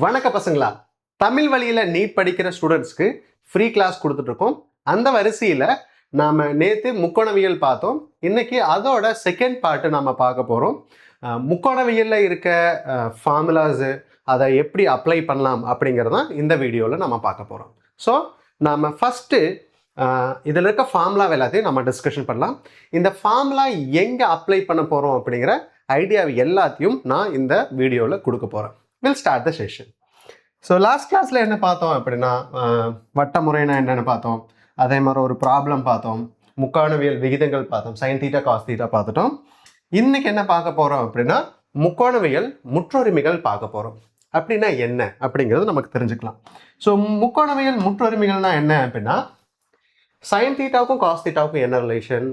வணக்க பசங்களா, தமிழ் வழியில நீட் படிக்கிற ஸ்டூடெண்ட்ஸ்க்கு ஃப்ரீ கிளாஸ் கொடுத்துட்டு இருக்கோம். அந்த வரிசையில் நாம நேற்று முக்கோணவியல் பார்த்தோம். இன்னைக்கு அதோட செகண்ட் பார்ட்டு நாம பார்க்க போகிறோம். முக்கோணவியலில் இருக்க ஃபார்முலாஸு அதை எப்படி அப்ளை பண்ணலாம் அப்படிங்கிறதான் இந்த வீடியோவில் நம்ம பார்க்க போகிறோம். ஸோ நாம் ஃபஸ்ட்டு இதில் இருக்க ஃபார்முலா எல்லாத்தையும் நம்ம டிஸ்கஷன் பண்ணலாம். இந்த ஃபார்முலா எங்கே அப்ளை பண்ண போகிறோம் அப்படிங்கிற ஐடியாவை எல்லாத்தையும் நான் இந்த வீடியோவில் கொடுக்க போகிறேன். Will start the session. So last கிளாஸில் என்ன பார்த்தோம் அப்படின்னா, வட்ட முறைனா என்னென்னு பார்த்தோம். அதே மாதிரி ஒரு ப்ராப்ளம் பார்த்தோம், முக்கோணவியல் விகிதங்கள் பார்த்தோம், சைன் தீட்டா காஸ் தீட்டா பார்த்துட்டோம். இன்னைக்கு என்ன பார்க்க போகிறோம் அப்படின்னா, முக்கோணவியல் முற்றொருமைகள் பார்க்க போகிறோம். அப்படின்னா என்ன அப்படிங்கிறது நமக்கு தெரிஞ்சுக்கலாம். ஸோ முக்கோணவியல் முற்றொருமைகள்னா என்ன அப்படின்னா, சைன் தீட்டாவுக்கும் காஸ் தீட்டாவுக்கும் என்ன ரிலேஷன்,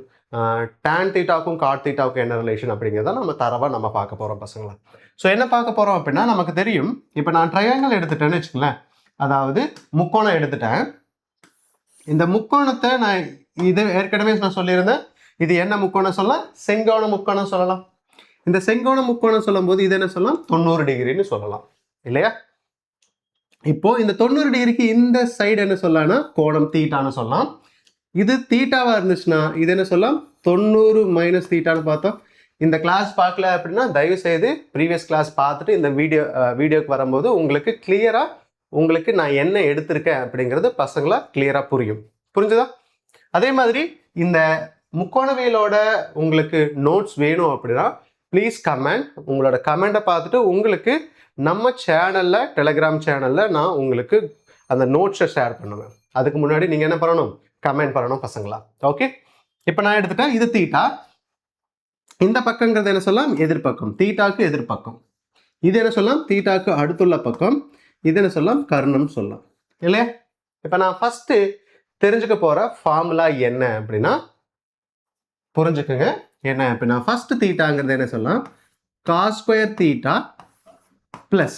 டேன் தீட்டாவுக்கும் காட் தீட்டாவுக்கும் என்ன ரிலேஷன் அப்படிங்கிறத நம்ம தரவாக நம்ம பார்க்க போகிறோம் பசங்களா. ஸோ என்ன பார்க்க போகிறோம் அப்படின்னா, நமக்கு தெரியும், இப்போ நான் ட்ரையாங்கிள் எடுத்துட்டேன்னு வச்சுக்கலேன், அதாவது முக்கோணம் எடுத்துட்டேன். இந்த முக்கோணத்தை நான் இது ஏற்கனவே நான் சொல்லியிருந்தேன், இது என்ன முக்கோணம் சொல்லலாம், செங்கோண முக்கோணம் சொல்லலாம். இந்த செங்கோண முக்கோணம் சொல்லும் போது இது என்ன சொல்லலாம், 90 டிகிரின்னு சொல்லலாம் இல்லையா. இப்போ இந்த 90 டிகிரிக்கு இந்த சைடு என்ன சொல்லலாம்னா கோணம் தீட்டான்னு சொல்லலாம். இது தீட்டாவா இருந்துச்சுன்னா இது என்ன சொல்லலாம், 90 மைனஸ் தீட்டான்னு பார்த்தோம். இந்த கிளாஸ் பார்க்கல அப்படின்னா தயவு செய்து ப்ரீவியஸ் கிளாஸ் பார்த்துட்டு இந்த வீடியோக்கு வரும்போது உங்களுக்கு கிளியராக உங்களுக்கு நான் என்ன எடுத்திருக்கேன் அப்படிங்கிறது பசங்களா கிளியராக புரிஞ்சுதா. அதே மாதிரி இந்த முக்கோணவியலோட உங்களுக்கு நோட்ஸ் வேணும் அப்படின்னா ப்ளீஸ் கமெண்ட். உங்களோட கமெண்ட்டை பார்த்துட்டு உங்களுக்கு நம்ம சேனலில், டெலிகிராம் சேனலில் நான் உங்களுக்கு அந்த நோட்ஸை ஷேர் பண்ணுவேன். அதுக்கு முன்னாடி நீங்கள் என்ன பண்ணணும், கமெண்ட் பண்ணணும் பசங்களா. ஓகே, இப்போ நான் எடுத்துட்டேன், இது தீட்டா. இந்த பக்கங்கிறது என்ன சொல்லலாம், எதிர்பக்கம், தீட்டாக்கு எதிர்பக்கம். இது என்ன சொல்லலாம், தீட்டாக்கு அடுத்துள்ள பக்கம். இது என்ன சொல்லலாம், கர்ணம் சொல்லலாம் இல்லையா. இப்போ நான் ஃபஸ்ட்டு தெரிஞ்சுக்க போகிற ஃபார்முலா என்ன அப்படின்னா, புரிஞ்சுக்குங்க என்ன அப்படின்னா, ஃபஸ்ட்டு தீட்டாங்கிறது என்ன சொல்லலாம், cos square theta plus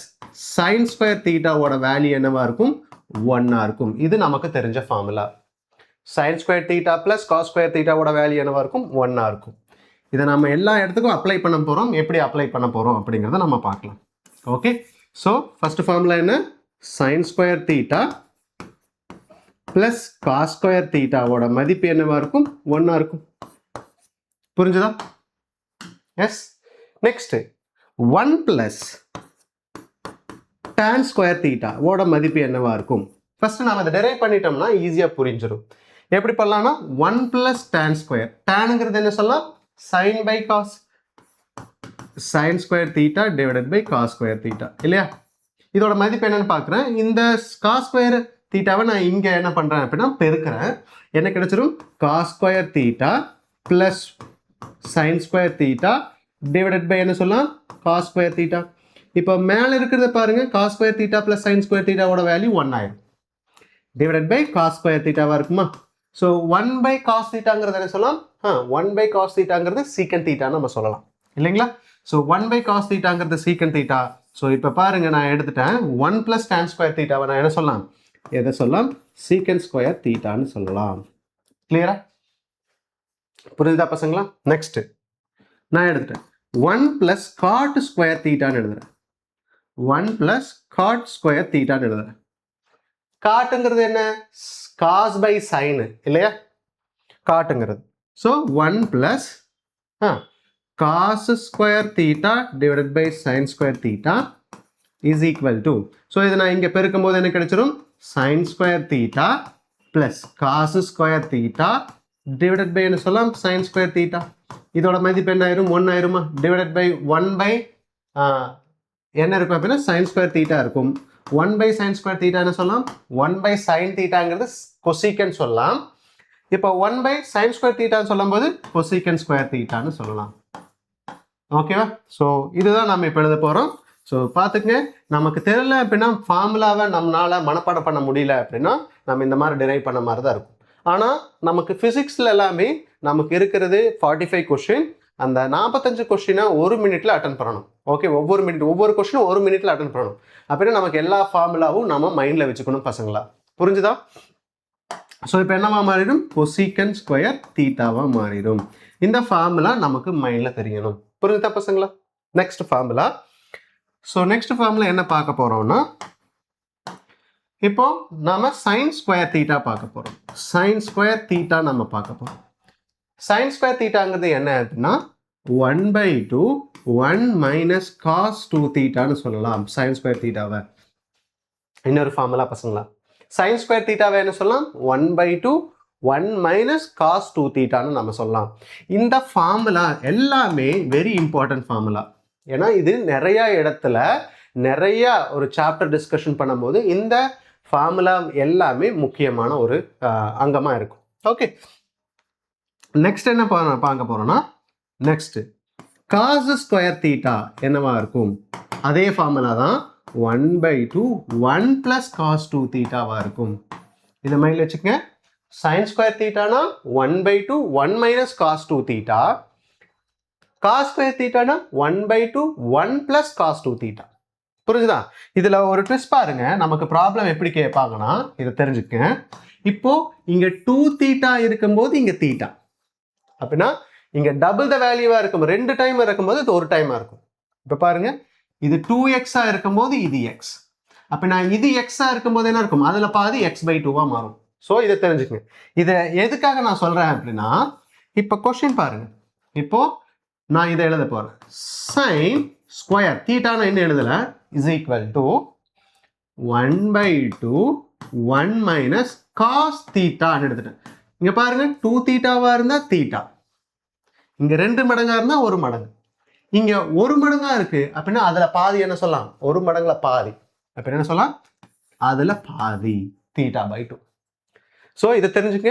sine square தீட்டாவோட வேல்யூ என்னவா இருக்கும், 1 இருக்கும். இது நமக்கு தெரிஞ்ச formula. Sine square theta plus cos square தீட்டாவோட வேல்யூ என்னவா இருக்கும், 1 இருக்கும். இதை நம்ம எல்லா இடத்துக்கும் அப்ளை பண்ண போகிறோம். எப்படி அப்ளை பண்ண போகிறோம் அப்படிங்கிறத நம்ம பார்க்கலாம். ஓகே, ஸோ ஃபஸ்ட்டு ஃபார்முலா என்ன, sine square theta plus cos square தீட்டாவோட மதிப்பு என்னவா இருக்கும், 1 இருக்கும். புரிஞ்சுதா. எஸ். நெக்ஸ்ட் 1 ப்ளஸ் tan ஸ்கொயர் தீட்டாவோட மதிப்பு என்னவா இருக்கும். ஃபர்ஸ்ட் நம்ம அதை டெரைவ் பண்ணிட்டோம்னா ஈஸியாக புரிஞ்சிடும். எப்படி பண்ணலாம்னா 1 ப்ளஸ் tan ஸ்கொயர், டேனுங்கிறது என்ன சொல்லலாம், sin by cos, sin square theta divided by cos square theta இல்லையா. இதோட மதிப்பு என்னன்னு பார்க்குறேன். இந்த காஸ் ஸ்கொயர் தீட்டாவை நான் இங்கே என்ன பண்ணுறேன் அப்படின்னா பெருக்கிறேன். என்ன கிடைச்சிரும், cos square theta plus sine square theta divided by என்ன சொல்லலாம், காஸ் ஸ்கொயர் தீட்டா. இப்போ மேலே இருக்கிறத பாருங்க, cos square theta plus sine square தீட்டாவோட வேல்யூ 1 ஆயிடும். டிவைடட் பை காஸ் ஸ்கொயர் தீட்டாவாக இருக்குமா. ஸோ 1 பை காஸ் தீட்டாங்கிறது என்ன சொல்லலாம், 1 பை காஸ் தீட்டாங்கிறது சீக்கன் தீட்டான்னு நம்ம சொல்லலாம் இல்லைங்களா. ஸோ 1 பை காஸ் தீட்டாங்கிறது சீக்கன் தீட்டா. ஸோ இப்போ பாருங்க, நான் எடுத்துட்டேன் 1 ப்ளஸ் tan ஸ்கொயர் தீட்டாவை நான் என்ன சொல்லலாம், எதை சொல்லலாம், சீக்கன் ஸ்கொயர் தீட்டான்னு சொல்லலாம். கிளியரா புரியுதா பசங்களா. நெக்ஸ்ட் நான் எடுத்துட்டேன் 1 ப்ளஸ் காட் ஸ்கொயர் தீட்டான்னு எழுதுறேன். 1 ப்ளஸ் காட் ஸ்கொயர் தீட்டான்னு எழுதுறேன். காட்டுங்கிறது என்ன, காஸ் பை சைனு இல்லையா, காட்டுங்கிறது. So 1 plus cos square theta divided by sine square theta is equal to, so இதை நான் இங்கே பெருக்கும் போது என்ன கிடைச்சிரும், sine square theta plus cos square theta divided by என்ன சொல்லலாம், சைன் ஸ்கொயர் தீட்டா. இதோட மதிப்பு என்ன ஆயிரும், 1 ஆயிருமா. டிவைடட் பை 1 பை என்ன இருக்கும் அப்படின்னா சைன் ஸ்கொயர் தீட்டா இருக்கும். 1 பை சைன் ஸ்கொயர் தீட்டா என்ன சொல்லலாம், 1 பை சைன் தீட்டாங்கிறது கொசீக்கன் சொல்லலாம். இப்போ 1 பை சைன் ஸ்கொயர் தீட்டான்னு சொல்லும் போது கொசீக்கன் ஸ்கொயர் தீட்டான்னு சொல்லலாம். ஓகேவா. ஸோ இதுதான் நம்ம இப்போ எழுத போகிறோம். ஸோ பார்த்துக்குங்க, நமக்கு தெரியல அப்படின்னா ஃபார்முலாவை நம்மளால் மனப்பாடம் பண்ண முடியல அப்படின்னா நம்ம இந்த மாதிரி டிரைவ் பண்ண மாதிரி தான் இருக்கும். ஆனால் நமக்கு ஃபிசிக்ஸில் எல்லாமே நமக்கு இருக்கிறது 45 கொஸ்டின். அந்த 45 கொஸ்டினை 1 மினிட்ல அட்டன் பண்ணணும். ஓகே, ஒவ்வொரு கொஸ்டினும் 1 மினிட்ல அட்டன் பண்ணணும். அப்படின்னா நமக்கு எல்லா ஃபார்முலாவும் நம்ம மைண்டில் வச்சுக்கணும் பசங்களா. புரிஞ்சுதா. ஸோ இப்போ என்னவா மாறிடும், கொசீக்கன் ஸ்கொயர் தீட்டாவாக மாறிடும். இந்த ஃபார்முலா நமக்கு மைண்டில் தெரியணும். புரிஞ்சுதா பசங்களா. Next formula so next formula என்ன பார்க்க போகிறோம்னா, இப்போ நாம sin ஸ்கொயர் தீட்டா பார்க்க போகிறோம். sin ஸ்கொயர் தீட்டா நம்ம பார்க்க போகிறோம். sin ஸ்கொயர் தீட்டாங்கிறது என்ன அப்படின்னா 1/2 1 மைனஸ் காஸ் 2 தீட்டான்னு சொல்லலாம். sin ஸ்கொயர் தீட்டாவை இன்னொரு ஃபார்முலா பசங்களா, sin ஸ்கொயர் தீட்டாவை என்ன சொல்லலாம், 1/2 1 மைனஸ் காஸ் 2 தீட்டான்னு நம்ம சொல்லலாம். இந்த ஃபார்முலா எல்லாமே வெரி இம்பார்ட்டன்ட் ஃபார்முலா. ஏன்னா இது நிறைய இடத்துல நிறைய ஒரு சாப்டர் டிஸ்கஷன் பண்ணும்போது இந்த ஃபார்முலா எல்லாமே முக்கியமான ஒரு அங்கமாக இருக்கும். ஓகே, நெக்ஸ்ட் என்ன பார்க்க போறோம்னா, நெக்ஸ்ட் காஸ் ஸ்கொயர் தீட்டா என்னவா இருக்கும், அதே ஃபார்முலா தான் 1/2 1 பிளஸ் காஸ் 2 தீட்டாவா இருக்கும். இதை மைண்டில் வச்சுக்கங்க. sin ஸ்கொயர் தீட்டானா 1/2 1 minus cos 2 theta, cos square தீட்டானா 1/2 1 பிளஸ் காஸ் 2 தீட்டா. புரிஞ்சுதா? இதுல ஒரு ட்விஸ்ட் பாருங்க, நமக்கு ப்ராப்ளம் எப்படி கேட்பாங்கன்னா இதை தெரிஞ்சுக்க. இப்போ இங்க 2 தீட்டா இருக்கும்போது இங்க தீட்டா அப்படின்னா இங்க டபுள் த வேல்யூவா இருக்கும், 2 டைம் இருக்கும்போது இது ஒரு டைமா இருக்கும். இப்ப பாருங்க, இது 2x இருக்கும்போது இது x, அப்படின்னா இது x இருக்கும்போது என்ன இருக்கும், அதுல பாதி x/2 மாறும். ஸோ இதை தெரிஞ்சுக்கங்க. இதை எதுக்காக நான் சொல்றேன் அப்படின்னா, இப்போ கொஸ்டின் பாருங்க, இப்போ நான் இதை எழுத போறேன். sin ஸ்கொயர் தீட்டான என்ன எழுதல, is equal to 1/2 1 minus cos தீட்டான்னு எடுத்துட்டேன். இங்க பாருங்க 2 தீட்டாவா இருந்தா தீட்டா, இங்க 2 மடங்கா இருந்தா 1 மடங்கு, இங்க 1 மடங்கா இருக்கு அப்படின்னா அதுல பாதி என்ன சொல்லலாம், 1 மடங்குல பாதி அப்படின்னு என்ன சொல்லலாம், அதுல பாதி தீட்டா/2. ஸோ இதை தெரிஞ்சுக்க.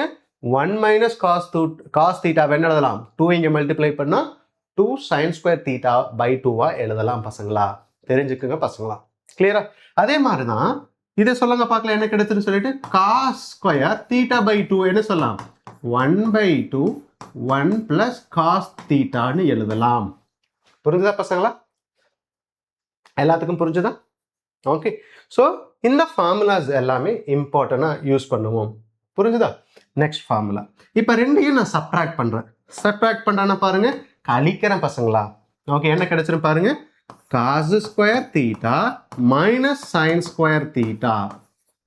1 மைனஸ் காஸ் தீட்டா என்ன எழுதலாம், 2 இங்க மல்டிப்ளை பண்ணா 2 sin ஸ்கொயர் தீட்டா/2 எழுதலாம் பசங்களா. தெரிஞ்சுக்குங்க பசங்களா, கிளியரா? அதே மாதிரி தான் இதை சொல்லுங்க பார்க்கலாம், என்ன கிடைச்சுன்னு சொல்லிட்டு காஸ் ஸ்கொயர் தீட்டா/2 என்ன சொல்லலாம், 1/2 1 பிளஸ் காஸ் தீட்டான்னு எழுதலாம். புரிஞ்சுதா பசங்களா? எல்லாத்துக்கும் புரிஞ்சுதா? ஓகே, ஸோ இந்த ஃபார்முலாஸ் எல்லாமே இம்பார்ட்டண்டா யூஸ் பண்ணுவோம். புரிஞ்சுதா? நெக்ஸ்ட் ஃபார்முலா, இப்போ ரெண்டையும் நான் சப்ட்ராக்ட் பண்றேன். சப்ட்ராக்ட் பண்றேன்னா பாருங்க, கழிக்கிறேன் பசங்களா. ஓகே, என்ன கிடைச்சிரும் பாருங்க, cos square theta minus sine square theta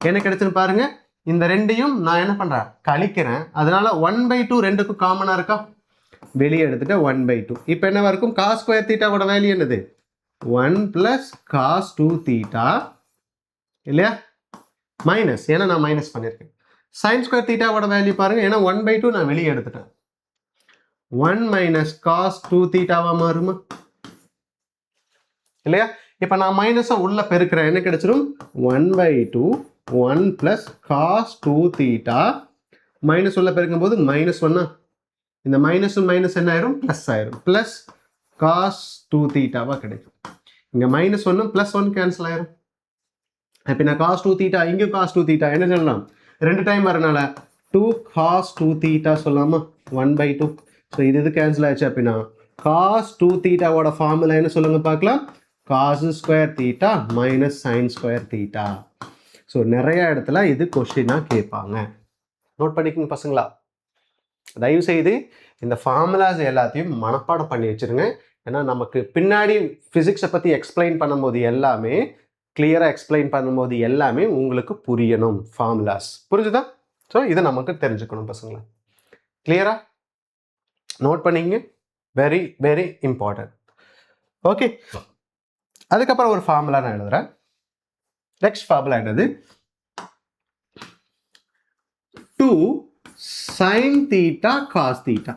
என்ன கிடைச்சிரும் பாருங்க. இந்த ரெண்டையும் நான் என்ன பண்றேன், கழிக்கிறேன். அதனால 1/2 ரெண்டுக்கும் காமனா இருக்கா, வெளியே எடுத்துட்டு 1/2. இப்போ என்னவா இருக்கும், காஸ் ஸ்கொயர் தீட்டாவோட வேல்யூ என்னது, 1 பிளஸ் காஸ் 2 தீட்டா இல்லையா, மைனஸ், ஏன்னா நான் மைனஸ் பண்ணியிருக்கேன். சைன் ஸ்கொயர் தீட்டாவோட வேல்யூ பாருங்க, ஏன்னா 1/2 நான் வெளியே எடுத்துட்டேன், 1 மைனஸ் காஸ் 2 தீட்டாவா மாறுமா இல்லையா? இப்போ நான் மைனஸை உள்ள பெருக்கிறேன், என்ன கிடைச்சிரும், 1/2 1 பிளஸ் காஸ் 2 தீட்டா, மைனஸ் உள்ள பெருக்கும் போது -1, இந்த மைனஸ் என்ன ஆயிரும், பிளஸ் ஆயிரும், பிளஸ் காஸ் 2 தீட்டாவா கிடைக்கும். இங்க -1 +1 கேன்சல் ஆயிரும். அப்படின்னா காஸ் 2 தீட்டா, இங்கே காஸ் 2 தீட்டா என்ன சொல்லலாம், 2 டைம் வரனால 2 காஸ் 2 தீட்டா சொல்லலாமா, 1/2. ஸோ இது கேன்சல் ஆயிடுச்சு. அப்படின்னா காஸ் 2 தீட்டாவோட ஃபார்முலா என்ன சொல்லுங்க பார்க்கலாம், cos square theta minus sine square theta. So நிறைய இடத்துல இது கொஸ்டினா கேட்பாங்க, நோட் பண்ணிக்கோங்க பசங்களா. தயவு செய்து இந்த ஃபார்முலாஸ் எல்லாத்தையும் மனப்பாடம் பண்ணி வச்சிருங்க. ஏன்னா நமக்கு பின்னாடி ஃபிசிக்ஸை பற்றி எக்ஸ்பிளைன் பண்ணும்போது எல்லாமே கிளியராக எக்ஸ்பிளைன் பண்ணும்போது எல்லாமே உங்களுக்கு புரியணும். ஃபார்முலாஸ் புரிஞ்சுதா? ஸோ இதை நமக்கு தெரிஞ்சுக்கணும் பசங்களா. கிளியரா நோட் பண்ணிங்க, வெரி வெரி இம்பார்ட்டன்ட். ஓகே, அதுக்கப்புறம் ஒரு ஃபார்முலா நான் எழுதுறேன். நெக்ஸ்ட் ஃபார்முலா என்னது, 2 sin theta cos theta.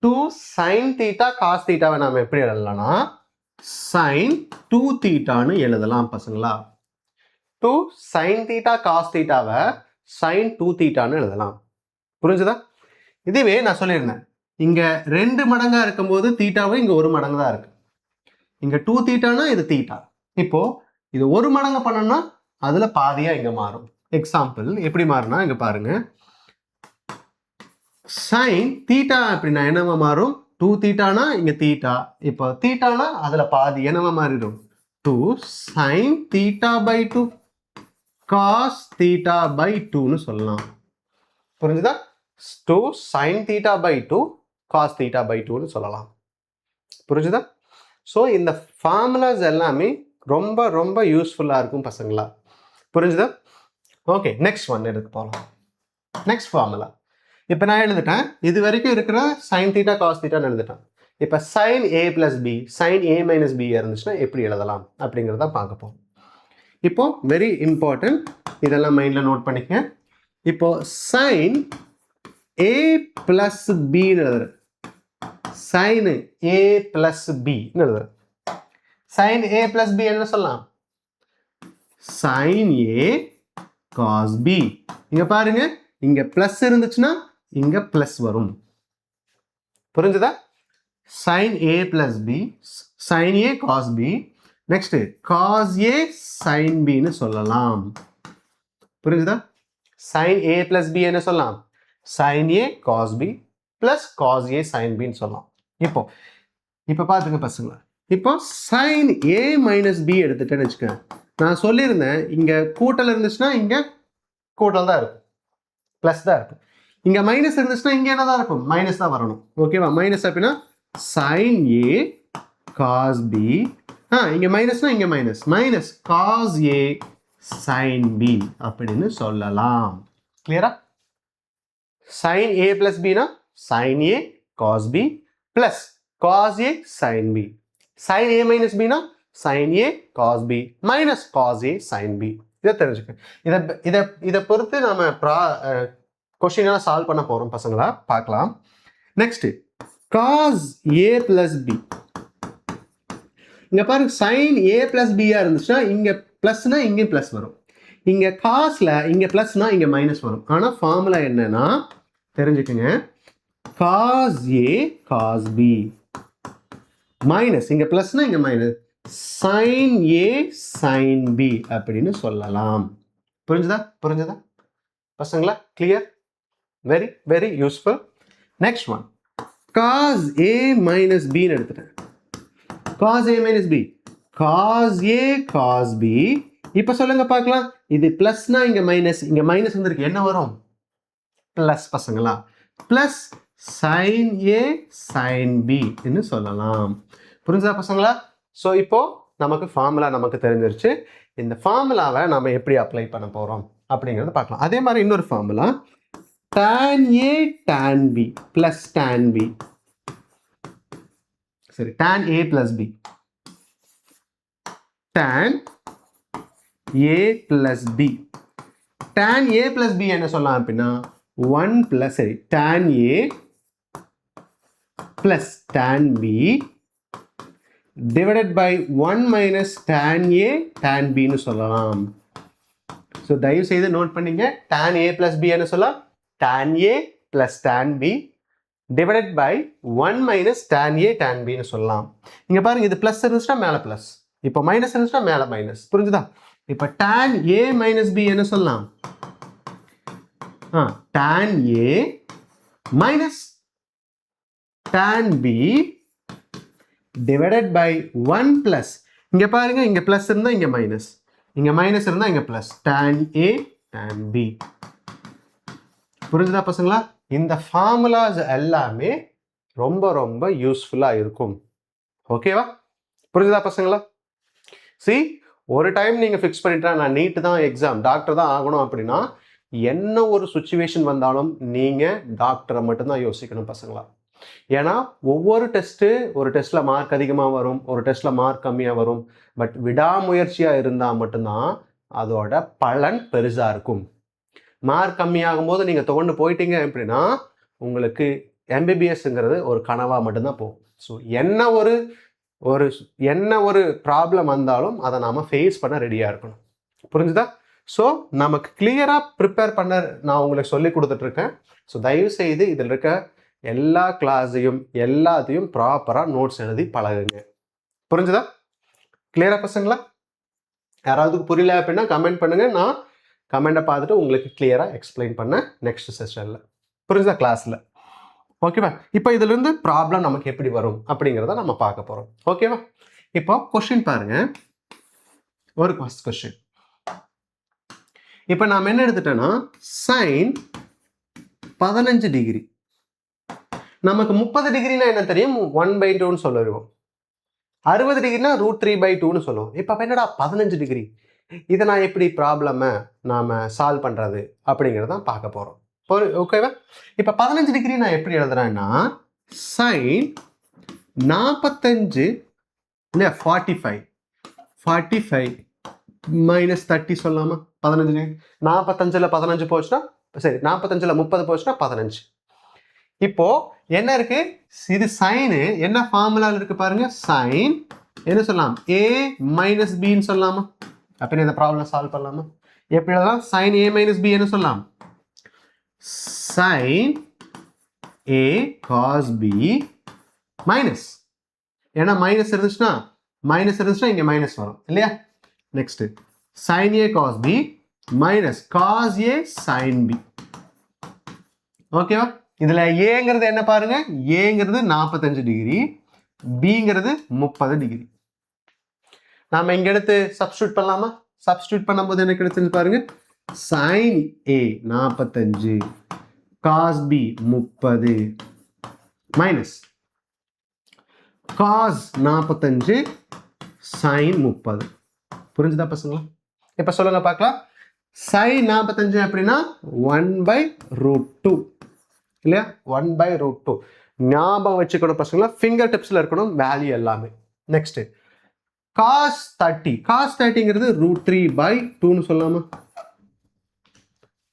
2 sin theta cos theta நாம எப்படி எழுதலாம்னா sin 2 தீட்டான்னு எழுதலாம் பசங்களா. 2 sin theta cos thetaவை sin 2 தீட்டான்னு எழுதலாம். புரிஞ்சுதா? இதுவே நான் சொல்லியிருந்தேன், இங்க 2 மடங்கா இருக்கும்போது தீட்டாவும் இங்க 1 மடங்கு தான் இருக்கு. இங்க 2 தீட்டானா இது தீட்டா. இப்போ இது 1 மடங்கு பண்ணோம்னா அதுல பாதியா இங்க மாறும். எக்ஸாம்பிள் எப்படி மாறுனா இங்க பாருங்க, சைன் தீட்டா அப்படின்னா என்னவா மாறும், 2 தீட்டானா இங்க தீட்டா, இப்போ தீட்டானா அதுல பாதி என்னவா மாறிடும், 2 sin theta/2 cos theta/2ன்னு சொல்லலாம். புரிஞ்சுதா? 2 sin theta/2 cos theta/2ன்னு சொல்லலாம். புரிஞ்சுதா? ஸோ இந்த ஃபார்முலாஸ் எல்லாமே ரொம்ப ரொம்ப யூஸ்ஃபுல்லாக இருக்கும் பசங்களா. புரிஞ்சுதா? ஓகே, நெக்ஸ்ட் ஒன் எடுத்து போகலாம். நெக்ஸ்ட் ஃபார்முலா இப்போ நான் எழுதிட்டேன். இது வரைக்கும் இருக்கிற சைன் தீட்டா காஸ் தீட்டான்னு எழுதிட்டேன். இப்போ sine A plus B, sine A minus B இருந்துச்சுன்னா எப்படி எழுதலாம் அப்படிங்கிறத பார்க்க போகிறோம். இப்போ வெரி இம்பார்ட்டன்ட், இதெல்லாம் மைண்டில் நோட் பண்ணிக்க. இப்போ சைன் ஏ பிளஸ் பின்னு எழுதுறேன். சைன் ஏ பிளஸ் பின்னு எழுதுறேன். சைன் ஏ பிளஸ் பி என்ன சொல்லலாம்? Sine A cos B. இங்க பாருங்க, இங்க பிளஸ் இருந்துச்சுன்னா இங்க பிளஸ் வரும். புரிஞ்சுதா? Sine A plus B, sine A cos B. Next cos A sine பின்னு சொல்லலாம். புரிஞ்சுதா? சைன் ஏ பிளஸ் பி என்ன சொல்லலாம்? Sine A cos B plus cos A sine பின்னு சொல்லலாம். இப்போ பார்த்துங்க பசங்களா, இப்போ சைன் ஏ மைனஸ் பி எடுத்துட்டேன்னு வச்சுக்கேன். நான் சொல்லியிருந்தேன் இங்க கூட்டல் இருந்துச்சுன்னா இங்க கூட்டல் தான் இருக்கும், பிளஸ் தான் இருக்கும். இங்க மைனஸ் இருந்துச்சுன்னா இங்க என்னதான் இருக்கும்? மைனஸ் தான் வரணும். ஓகேவா? மைனஸ் அப்படின்னா சைன் ஏ காஸ் பி. இங்க மைனஸ்னா இங்க minus, minus cos A sine B அப்படின்னு சொல்லலாம். கிளியரா? சைன் ஏ பிளஸ் பினா sine A cos B plus cos A sine B. Sine A minus பினா sine A cos B minus cos A sine B. இதை தெரிஞ்சுக்க. இதை பொறுத்து நம்ம கொஸ்டின் எல்லாம் சால்வ் பண்ண போறோம் பசங்களா, பார்க்கலாம். Next cos A plus B. இங்க பாருங்க, சைன் ஏ பிளஸ் பியா இருந்துச்சுன்னா இங்க பிளஸ்னா இங்கே பிளஸ் வரும். இங்க காஸ்ல இங்க பிளஸ்னா இங்க மைனஸ் வரும். ஆனா ஃபார்முலா என்னன்னா தெரிஞ்சுக்கங்க, cos A cos B minus இங்க பிளஸ்னா இங்க minus sine A sine B அப்படின்னு சொல்லலாம். புரிஞ்சுதா பசங்களா? Clear? Very very useful. Next one, cos A minus பின்னு எடுத்துட்டேன். Cos A minus B, cos A cos B. இப்போ சொல்லுங்க பார்க்கலாம், இது பிளஸ்னா இங்க மைனஸ், இங்க மைனஸ் வந்திருக்கு, என்ன வரும்? பிளஸ் பசங்களா. Plus sign A sine B ன்னு சொல்லலாம். புரிஞ்சுதா பசங்களா? ஸோ இப்போ நமக்கு ஃபார்முலா நமக்கு தெரிஞ்சிருச்சு. இந்த ஃபார்முலாவை நம்ம எப்படி அப்ளை பண்ண போறோம் அப்படிங்கிறத பார்க்கலாம். அதே மாதிரி இன்னொரு formula, tan A tan B plus tan B. சரி, tan A plus B, tan A plus B. tan A plus B என்ன சொல்லலாம் அப்படின்னா 1 plus சரி tan A plus tan B divided by 1 minus tan A tan B ன்னு சொல்லலாம். So தயவு செய்து note பண்ணீங்க, tan A plus B என்ன சொல்லலாம்? tan A plus tan B divided by 1 minus tan A tan B ன்னு சொல்லலாம். இங்க பாருங்க, இது பிளஸ் இருந்துச்சுன்னா மேல பிளஸ், இப்போ மைனஸ் இருந்துச்சுன்னா மேல மைனஸ். புரிஞ்சுதா? இப்போ tan A minus B என்ன சொல்லலாம்? tan A minus tan B divided by 1 plus, இங்க பாருங்க, இங்க பிளஸ் இருந்தா இங்க மைனஸ், இங்க மைனஸ் இருந்தா இங்க plus, tan A tan B. புரிஞ்சுதா பசங்களா? இந்த ஃபார்முலாஸ் எல்லாமே ரொம்ப ரொம்ப யூஸ்ஃபுல்லா இருக்கும். ஓகேவா? புரிஞ்சுதா பசங்களா? ஒரு டைம் நீங்க ஃபிக்ஸ் பண்ணிட்டா நான் நீட் தான் எக்ஸாம், டாக்டர் தான் ஆகணும் அப்படின்னா என்ன ஒரு சுச்சுவேஷன் வந்தாலும் நீங்க டாக்டரை மட்டும்தான் யோசிக்கணும் பசங்களா. ஏன்னா ஒவ்வொரு ஒரு டெஸ்ட்ல மார்க் அதிகமாக வரும், ஒரு டெஸ்ட்ல மார்க் கம்மியாக வரும். பட் விடாமுயற்சியா இருந்தால் மட்டும்தான் அதோட பலன் பெருசா இருக்கும். மார்க் கம்மியாகும் போது நீங்க துவண்டு போயிட்டீங்க அப்படின்னா உங்களுக்கு எம்பிபிஎஸ்ங்கிறது ஒரு கனவா மட்டும்தான் போகும். ஸோ என்ன ஒரு ப்ராப்ளம் வந்தாலும் அதை நாம ஃபேஸ் பண்ண ரெடியா இருக்கணும். புரிஞ்சுதா? ஸோ நமக்கு கிளியரா ப்ரிப்பேர் பண்ண நான் உங்களுக்கு சொல்லி கொடுத்துட்டு இருக்கேன். ஸோ தயவு செய்து இதில் இருக்க எல்லா கிளாஸையும் எல்லாத்தையும் ப்ராப்பரா நோட்ஸ் எழுதி பழகுங்க. புரிஞ்சுதா? கிளியரா பசங்களா? யாராவது புரியல அப்படின்னா கமெண்ட் பண்ணுங்க, நான் கமெண்ட்டை பார்த்துட்டு உங்களுக்கு கிளியரா எக்ஸ்பிளைன் பண்ண நெக்ஸ்ட் செஷன்ல. புரிஞ்சுதா? கிளாஸ்ல. ஓகேவா? இப்போ இதுல இருந்து ப்ராப்ளம் நமக்கு எப்படி வரும் அப்படிங்கிறத நம்ம பார்க்க போறோம். ஓகேவா? இப்போ கொஸ்டின் பாருங்க, ஒரு ஃபர்ஸ்ட் கொஸ்டின். இப்போ நாம் என்ன எடுத்துட்டோம்னா சைன் 15 டிகிரி, நமக்கு 30 டிகிரினா என்ன தெரியும்? 1/2 சொல்லிடுவோம். 60 டிகிரினா √3/2ன்னு சொல்லுவோம். இப்போ என்னடா 15 டிகிரி, இதை நான் எப்படி ப்ராப்ளமை நாம் சால்வ் பண்ணுறது அப்படிங்கிறத தான் பார்க்க போகிறோம். ஓகேவா? இப்போ 15 டிகிரி நான் எப்படி எழுதுறேன்னா sin 45 இல்லையா 45 மைனஸ் 30 சொல்லலாமா? 15 டிகிரி 45ல் 15 போச்சுன்னா சரி, 45ல் 30 போச்சுன்னா 15. இப்போ என்ன இருக்கு, இது சைனு என்ன ஃபார்முலாவில் இருக்கு பாருங்க, சைன் என்ன சொல்லலாம், a மைனஸ் பின்னு சொல்லலாமா? அப்படின்னு இந்த ப்ராப்ளம் சால்வ் பண்ணலாமா? எப்படி எழுதலாம்? சைன் a மைனஸ் பி என்ன சொல்லலாம், sine a cos b minus, ஏன்னா மைனஸ் இருந்துச்சுன்னா இங்கே மைனஸ் வரும் இல்லையா? Next sin a cos b minus cos a sin b. ஓகேவா? இதில் ஏங்கிறது என்ன பாருங்க, ஏங்கிறது 45 டிகிரி, பிங்கிறது 30 டிகிரி. நாம் இங்கே எடுத்து சப்ஸ்டியூட் பண்ணலாமா? சப்ஸ்டியூட் பண்ணும்போது என்ன கிடைச்சது பாருங்க, sin a 45 cos b 30 minus cos 45 sin 30. புரிஞ்சுதா பசங்களா? இப்போ சொல்லுங்க பார்க்கலாம். sin 45 அப்படின்னா 1/√2 இல்லையா? 1/√2 ஞாபகம் வச்சுக்கணும் பசங்களா, ஃபிங்கர் டிப்ஸில் இருக்கணும் வேல்யூ எல்லாமே. நெக்ஸ்ட் cos 30ங்கிறது √3/2ன்னு சொல்லலாமா?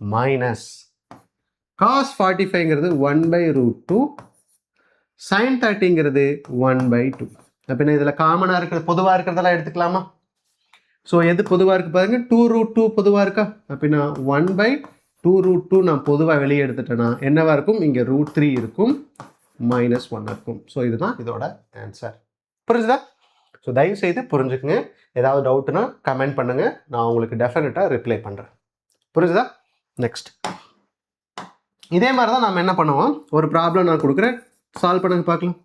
Minus cos 45ங்கிறது 1/√2, sin 30ங்கிறது 1/2. அப்படின்னா இதில் காமனாக இருக்கிறது பொதுவாக இருக்கிறதெல்லாம் எடுத்துக்கலாமா? ஸோ எது பொதுவாக இருக்கு பாருங்க, 2√2 பொதுவாக இருக்கா? அப்படின்னா 1/2√2 நான் பொதுவாக வெளியே எடுத்துட்டேன்னா என்னவா இருக்கும், இங்கே √3 இருக்கும், -1 இருக்கும். ஸோ இதுதான் இதோட ஆன்சர். புரிஞ்சுதா? ஸோ தயவு செய்து புரிஞ்சுக்குங்க. ஏதாவது டவுட்னா கமெண்ட் பண்ணுங்க, நான் உங்களுக்கு டெஃபினட்டாக ரிப்ளை பண்ணுறேன். புரிஞ்சுதா? நெக்ஸ்ட் இதே மாதிரி தான் நம்ம என்ன பண்ணுவோம், ஒரு ப்ராப்ளம் நான் கொடுக்குறேன், சால்வ் பண்ணுங்க பார்க்கலாம்.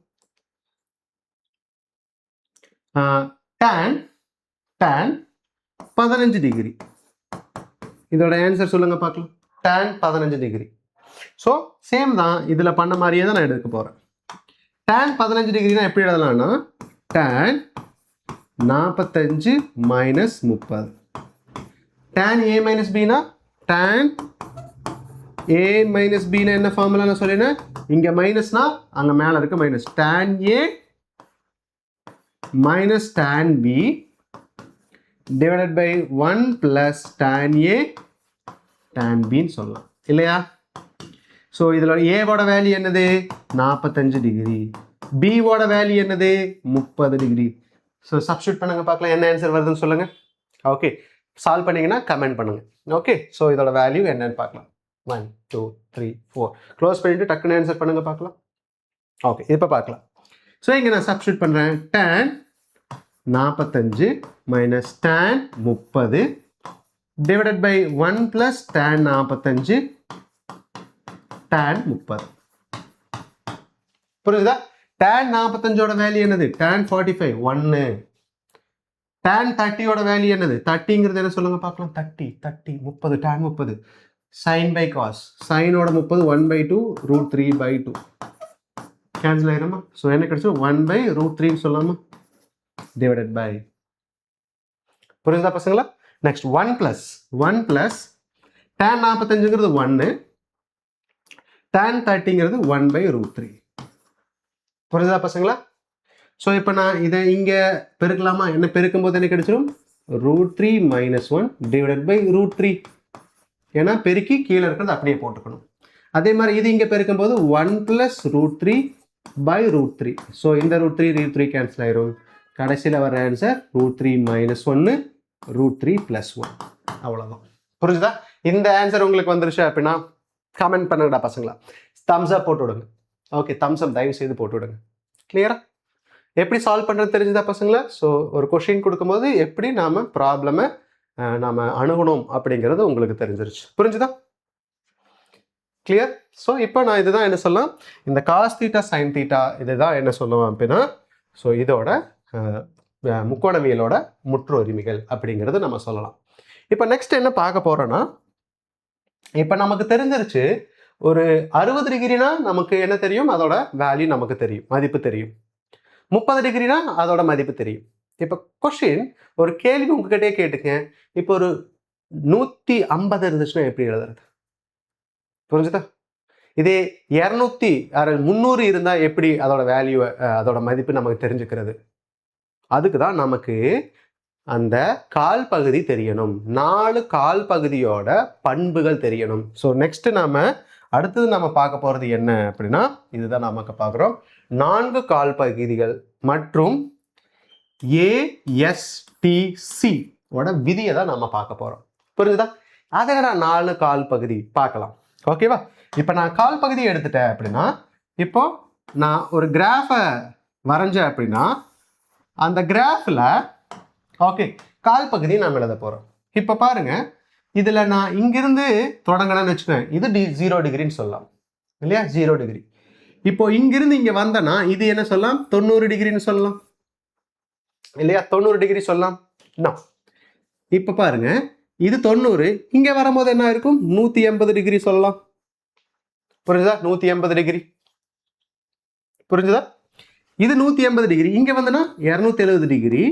tan 15 டிகிரி, இதோட ஆன்சர் சொல்லுங்க பார்க்கலாம். tan 15 degree. ஸோ சேம் தான், இதில் பண்ண மாதிரியே தான் நான் எடுக்க போகிறேன். tan 15 டிகிரினா எப்படி எழுதலாம்னா tan 45 minus 30. tan a minus Bina tan a minus பின்னா என்ன ஃபார்முலா நான் சொல்லினேன், இங்கே மைனஸ்னா அங்கே மேலே இருக்க minus, tan a minus tan b divided by 1 plus tan a tan bன்னு சொல்லலாம் இல்லையா? ஸோ இதில் ஏவோட வேல்யூ என்னது, 45 டிகிரி, பிவோட வேல்யூ என்னது, 30 டிகிரி. ஸோ சப்ஸ்டியூட் பண்ணுங்க பார்க்கலாம் என்ன ஆன்சர் வருதுன்னு சொல்லுங்க. ஓகே, சால்வ் பண்ணீங்கன்னா கமெண்ட் பண்ணுங்க. ஓகே, ஸோ இதோட வேல்யூ என்னன்னு பார்க்கலாம். 1 2 3 4 க்ளோஸ் பண்ணிட்டு டக்குன்னு ஆன்சர் பண்ணுங்க பார்க்கலாம். ஓகே, இப்போ பார்க்கலாம். ஸோ இங்கே நான் சப்ஸ்டியூட் பண்ணுறேன், tan 45 minus tan 30 divided by 1 plus tan 45 tan 30. புரியுதா? tan 45ஓட வேல்யூ என்னது, tan 45 1. tan 30ஓட வேல்யூ என்னது, 30ங்கிறது என்ன சொல்லுங்க பார்க்கலாம், 30 30 tan 30 sin by cos, சைனோட 30 1/2 √3/2 கேன்சல் ஆயிருமா? ஸோ என்ன கிடைச்சோம், 1/√3 சொல்லலாமா, டிவைடட் பை. புரியுதா பசங்களா? நெக்ஸ்ட் 1 பிளஸ் tan 45ங்கிறது 1, tan 30ங்கிறது 1/√3. புரியுதா பசங்களா? ஸோ இப்போ நான் இதை இங்கே பெருக்கலாமா, என்ன பெருக்கும்போது என்ன கிடைச்சிடும், √3 - 1 டிவைடட் பை √3. ஏன்னா பெருக்கி கீழே இருக்கிறது அப்படியே போட்டுக்கணும். அதே மாதிரி இது இங்கே பெருக்கும்போது 1 பிளஸ் √3/√3. ஸோ இந்த √3 கேன்சல் ஆயிரும். கடைசியில் வர ஆன்சர் √3 - 1 √3 + 1. அவ்வளோதான். புரிஞ்சுதா? இந்த ஆன்சர் உங்களுக்கு வந்துருச்சு அப்படின்னா கமெண்ட் பண்ணுங்கடா பசங்களா, தம்ஸ் அப் போட்டு விடுங்க. ஓகே, தம்ஸ் அப் தயவு செய்து போட்டு விடுங்க. கிளியரா? எப்படி சால்வ் பண்ணுறது தெரிஞ்சுதா பசங்களா? ஸோ ஒரு கொஷின் கொடுக்கும்போது எப்படி நாம் ப்ராப்ளமை நாம் அணுகணும் அப்படிங்கிறது உங்களுக்கு தெரிஞ்சிருச்சு. புரிஞ்சுதா? கிளியர்? ஸோ இப்போ நான் இதுதான் என்ன சொல்லலாம், இந்த காஸ் தீட்டா சைன் தீட்டா இதுதான் என்ன சொல்லுவேன் அப்படின்னா, ஸோ இதோட முக்கோணவியலோட முற்று உரிமைகள் அப்படிங்கிறது நம்ம சொல்லலாம். இப்போ நெக்ஸ்ட் என்ன பார்க்க போகிறோன்னா, இப்போ நமக்கு தெரிஞ்சிருச்சு ஒரு 60 டிகிரினா நமக்கு என்ன தெரியும், அதோட வேல்யூ நமக்கு தெரியும், மதிப்பு தெரியும். 30 டிகிரினா அதோட மதிப்பு தெரியும். இப்போ கொஸ்டின் ஒரு கேள்வி உங்ககிட்டே கேட்டுங்க, இப்போ ஒரு 150 இருந்துச்சுன்னா எப்படி எழுதுறது? புரிஞ்சுதா? இதே 300 இருந்தா எப்படி அதோட வேல்யூ, அதோட மதிப்பு நமக்கு தெரிஞ்சுக்கிறது? அதுக்கு தான் நமக்கு அந்த கால் பகுதி தெரியணும். 4 கால் பகுதியோட பண்புகள் தெரியணும். ஸோ நெக்ஸ்ட் அடுத்தது நம்ம பார்க்க போறது என்ன அப்படின்னா, இதுதான் நமக்கு பார்க்குறோம். 4 கால் பகுதிகள் மற்றும் ASTC ஓட விதியை தான் நம்ம பார்க்க போறோம். புரிஞ்சுதா? அதை நான் 4 கால் பகுதி பார்க்கலாம். ஓகேவா? இப்போ நான் கால் பகுதியை எடுத்துட்டேன் அப்படின்னா, இப்போ நான் ஒரு கிராஃபை வரைஞ்சேன் அப்படின்னா, அந்த கிராஃபில் ஓகே கால் பகுதி நாம் எழுத போகிறோம். இப்போ பாருங்க, இதில் நான் இங்கிருந்து தொடங்கினேன்னு வச்சுக்கேன், இது 0 டிகிரின்னு சொல்லலாம் இல்லையா? 0 டிகிரி. இப்போ இங்கிருந்து இங்கே வந்தேன்னா இது என்ன சொல்லலாம்? 90 டிகிரின்னு சொல்லலாம் இல்லையா? 90 டிகிரி சொல்லலாம். இப்போ பாருங்க, இது 90, இங்கே வரும்போது என்ன இருக்கும்? 180 டிகிரி சொல்லலாம். புரிஞ்சுதா? 180 டிகிரி புரிஞ்சுதா? இது 180 டிகிரி, இங்கே வந்தனா 270 டிகிரி.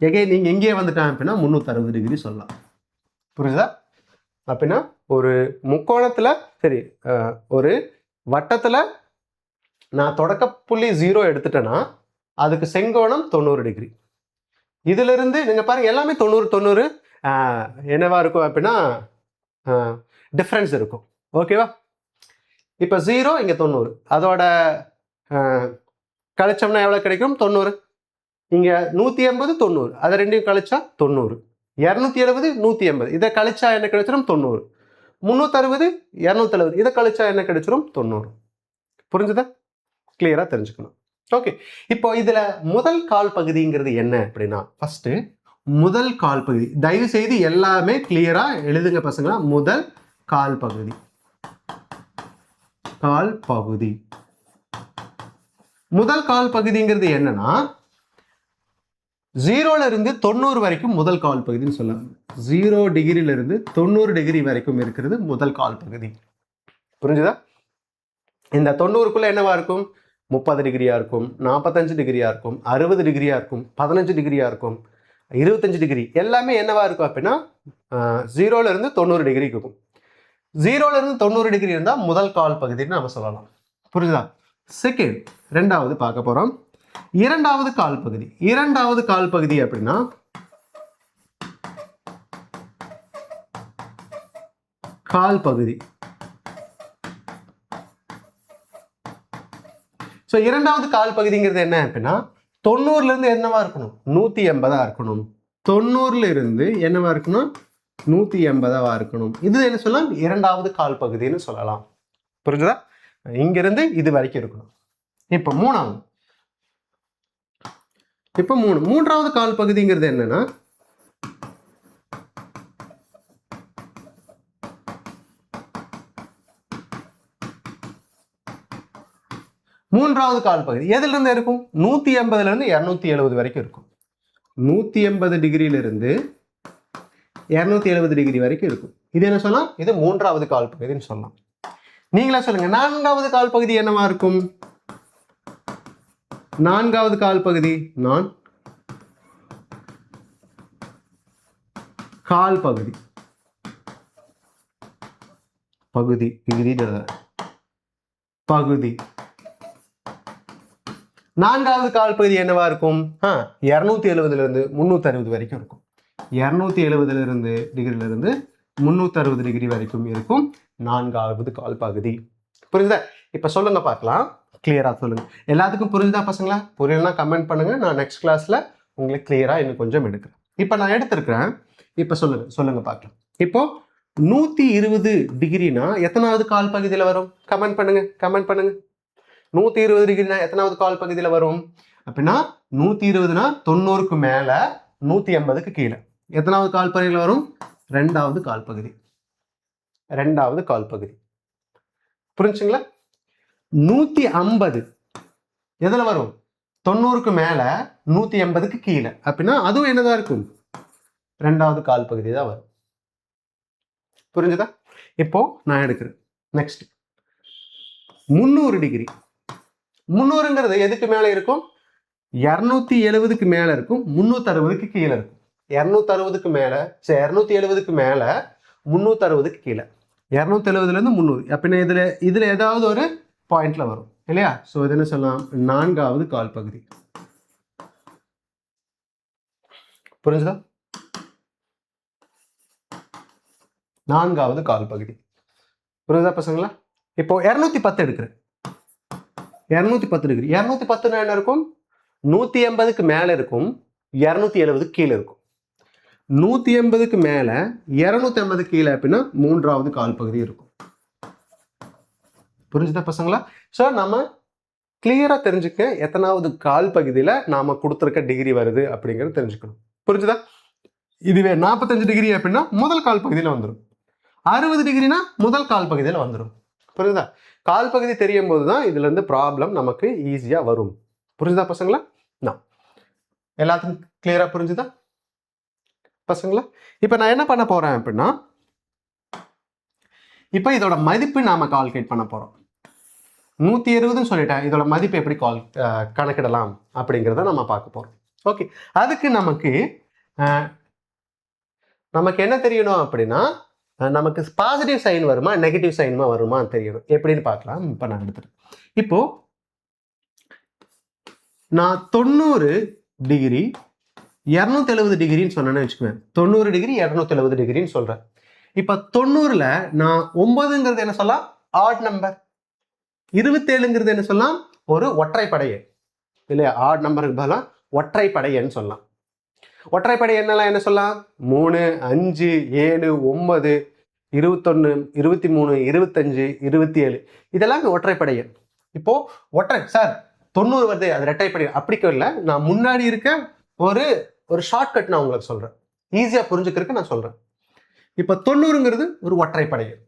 எகைன் நீங்கள் எங்கேயே வந்துட்டான் அப்படின்னா 360 டிகிரி சொல்லலாம். புரிஞ்சுதா? அப்படின்னா ஒரு முக்கோணத்தில், சரி ஒரு வட்டத்தில் நான் தொடக்க புள்ளி 0 எடுத்துட்டேன்னா அதுக்கு செங்கோணம் 90 டிகிரி. இதுல இருந்து நீங்க பாருங்க, எல்லாமே 90 என்னவா இருக்கும் அப்படின்னா டிஃப்ரென்ஸ் இருக்கும். ஓகேவா? இப்போ 0 இங்கே 90, அதோட கழிச்சோம்னா எவ்வளோ கிடைக்கும்? 90. இங்கே 180 90, அதை ரெண்டையும் கழிச்சா 90. 270 180, இதை கழிச்சா என்ன கிடைச்சிடும்? 90. 360 270, இதை கழிச்சா என்ன கிடைச்சிடும்? 90. புரிஞ்சுதா? கிளியரா தெரிஞ்சுக்கணும். ஓகே, இப்போ இதுல முதல் கால் பகுதிங்கிறது என்ன அப்படின்னா, ஃபர்ஸ்ட் முதல் கால் பகுதி, தயவு செய்து எல்லாமே கிளியரா எழுதுங்க பசங்களா. முதல் கால் பகுதி, கால் பகுதி, முதல் கால் பகுதிங்கிறது என்னன்னா 0ல இருந்து 90 வரைக்கும் முதல் கால் பகுதின்னு சொல்லலாம். 0 டிகிரில இருந்து 90 டிகிரி வரைக்கும் இருக்கிறது முதல் கால் பகுதி. புரிஞ்சுதா? இந்த 90க்குள்ள என்னவா இருக்கும்? 30 டிகிரியா இருக்கும், 45 டிகிரியா இருக்கும், 60 டிகிரியா இருக்கும், 15 டிகிரியா இருக்கும், 25 டிகிரி, எல்லாமே என்னவா இருக்கும் அப்படின்னா 0ல இருந்து 90 டிகிரி இருக்கும். 0ல இருந்து 90 டிகிரி இருந்தால் முதல் கால் பகுதின்னு நம்ம சொல்லலாம். புரியுதா? செகண்ட், ரெண்டாவது பார்க்க போறோம். இரண்டாவது கால் பகுதி. இரண்டாவது கால் பகுதி அப்படின்னா கால் பகுதி. ஸோ இரண்டாவது கால் பகுதிங்கிறது என்ன அப்படின்னா 90ல இருந்து என்னவா இருக்கணும்? 180 இருக்கணும். 90ல இருந்து என்னவா இருக்கணும்? 180 இருக்கணும். இது என்ன சொல்லலாம்? இரண்டாவது கால் பகுதின்னு சொல்லலாம். புரிஞ்சுதா? இங்கிருந்து இது வரைக்கும் இருக்கணும். இப்போ மூணாவது, இப்போ மூன்றாவது கால் பகுதிங்கிறது என்னன்னா மூன்றாவது கால் பகுதி எதுல இருந்து இருக்கும்? 180ல இருந்து 270 வரைக்கும் இருக்கும். 180 டிகிரியில இருந்து 270 டிகிரி வரைக்கும் இருக்கும். இது என்ன சொல்லலாம்? இது மூன்றாவது கால் பகுதின்னு சொல்லலாம். நீங்களா சொல்லுங்க, நான்காவது கால் பகுதி என்னவா இருக்கும்? நான்காவது கால் பகுதி, கால் பகுதி, பகுதி பகுதி. நான்காவது கால் பகுதி என்னவா இருக்கும்? 270ல இருந்து 360 வரைக்கும் இருக்கும். 270 டிகிரில இருந்து 360 டிகிரி வரைக்கும் இருக்கும் நான்காவது கால் பகுதி. புரியுதா? இப்ப சொல்லுங்க பார்க்கலாம், கிளியரா சொல்லுங்க. எல்லாத்துக்கும் புரிஞ்சுதா பசங்களா? புரியலன்னா கமெண்ட் பண்ணுங்க, நான் நெக்ஸ்ட் கிளாஸ்ல உங்களுக்கு கிளியரா இன்னும் கொஞ்சம் எடுக்கிறேன். இப்ப நான் எடுத்திருக்கிறேன். இப்ப சொல்லுங்க பார்க்கலாம். இப்போ 120 டிகிரினா எத்தனாவது கால் பகுதியில வரும்? கமெண்ட் பண்ணுங்க. 120 டிகிரினா எத்தனாவது கால் பகுதியில வரும் அப்படின்னா 120னா 90க்கு மேல 180க்கு கீழே எத்தனாவது கால் பகுதியில வரும்? ரெண்டாவது கால் பகுதி. ரெண்டாவது கால் பகுதி. புரிஞ்சுங்களா? 150 எதுல வரும்? 90க்கு மேல 180க்கு கீழே அப்படின்னா அதுவும் என்னதான் இருக்கும்? ரெண்டாவது கால் பகுதி தான் வரும். புரிஞ்சுதா? இப்போ நான் எடுக்கிறேன். Next 300 degree. 300ங்கிறது எதுக்கு மேல இருக்கும்? 270க்கு மேலே இருக்கும், 360க்கு கீழே இருக்கும். 260க்கு மேலே 270க்கு மேலே 360க்கு கீழே, 270லேருந்து 300. அப்படின்னா இதில் ஏதாவது ஒரு பாயிண்ட்ல வரும் இல்லையா? ஸோ இது என்ன சொல்லலாம், 4வது கால் பகுதி. புரிஞ்சுதா? 4வது கால் பகுதி. புரியுதா பசங்களா? இப்போ 210 எடுக்கிறேன். 210 டிகிரி. 210 என்ன இருக்கும், 180க்கு மேலே இருக்கும், 270க்கு கீழே இருக்கும். 180க்கு மேலே 250 கீழே அப்படின்னா 3வது கால் பகுதி இருக்கும். புரிஞ்சுதா பசங்களா? ஸோ நம்ம கிளியராக தெரிஞ்சுக்க எத்தனாவது கால் பகுதியில் நாம் கொடுத்துருக்க டிகிரி வருது அப்படிங்கிறது தெரிஞ்சுக்கணும். புரிஞ்சுதா? இதுவே 45 டிகிரி அப்படின்னா முதல் கால் பகுதியில் வந்துடும். 60 டிகிரினா முதல் கால் பகுதியில் வந்துடும். புரியுதா? கால் பகுதி தெரியும் போது தான் இதுலேருந்து ப்ராப்ளம் நமக்கு ஈஸியாக வரும். புரிஞ்சுதா பசங்களா? நான் எல்லாத்துக்கும் கிளியராக புரிஞ்சுதா பசங்களா? இப்போ நான் என்ன பண்ண போகிறேன் அப்படின்னா, இப்போ இதோட மதிப்பு நாம் கால்குலேட் பண்ண போகிறோம். 120ன்னு சொல்லிட்டேன். இதோட மதிப்பு எப்படி கணக்கிடலாம் அப்படிங்கிறத நம்ம பார்க்க போகிறோம். ஓகே, அதுக்கு நமக்கு என்ன தெரியணும் அப்படின்னா, நமக்கு பாசிட்டிவ் சைன் வருமா நெகட்டிவ் சைனுமா வருமா தெரியணும். எப்படின்னு பார்க்கலாம். இப்போ நான் எடுத்துட்டேன். இப்போ நான் 90 டிகிரி 270 டிகிரின்னு சொன்னேன்னு வச்சுக்குவேன். 90 டிகிரி 270 டிகிரின்னு சொல்றேன். இப்போ 90ல் நான் 9ங்கிறது என்ன சொல்லலாம், ஆட் நம்பர். 27ங்கிறது என்ன சொல்லலாம், ஒரு ஒற்றைப்படை எண் இல்லையா? ஆட் நம்பருக்கு பதிலாக ஒற்றைப்படை எண் சொல்லலாம். ஒற்றைப்படை எண்ணெல்லாம் என்ன சொல்லலாம், 3, 5, 7, 9, 21, 23, 25, 27 இதெல்லாம் ஒற்றைப்படை எண். இப்போ சார் 90 வருது, அது இரட்டைப்படை. அப்படி இல்லை, நான் முன்னாடி இருக்க ஒரு ஷார்ட்கட் நான் உங்களுக்கு சொல்றேன், ஈஸியா புரிஞ்சுக்கிறதுக்கு நான் சொல்றேன். இப்போ 90ங்கிறது ஒரு ஒற்றைப்படை எண்,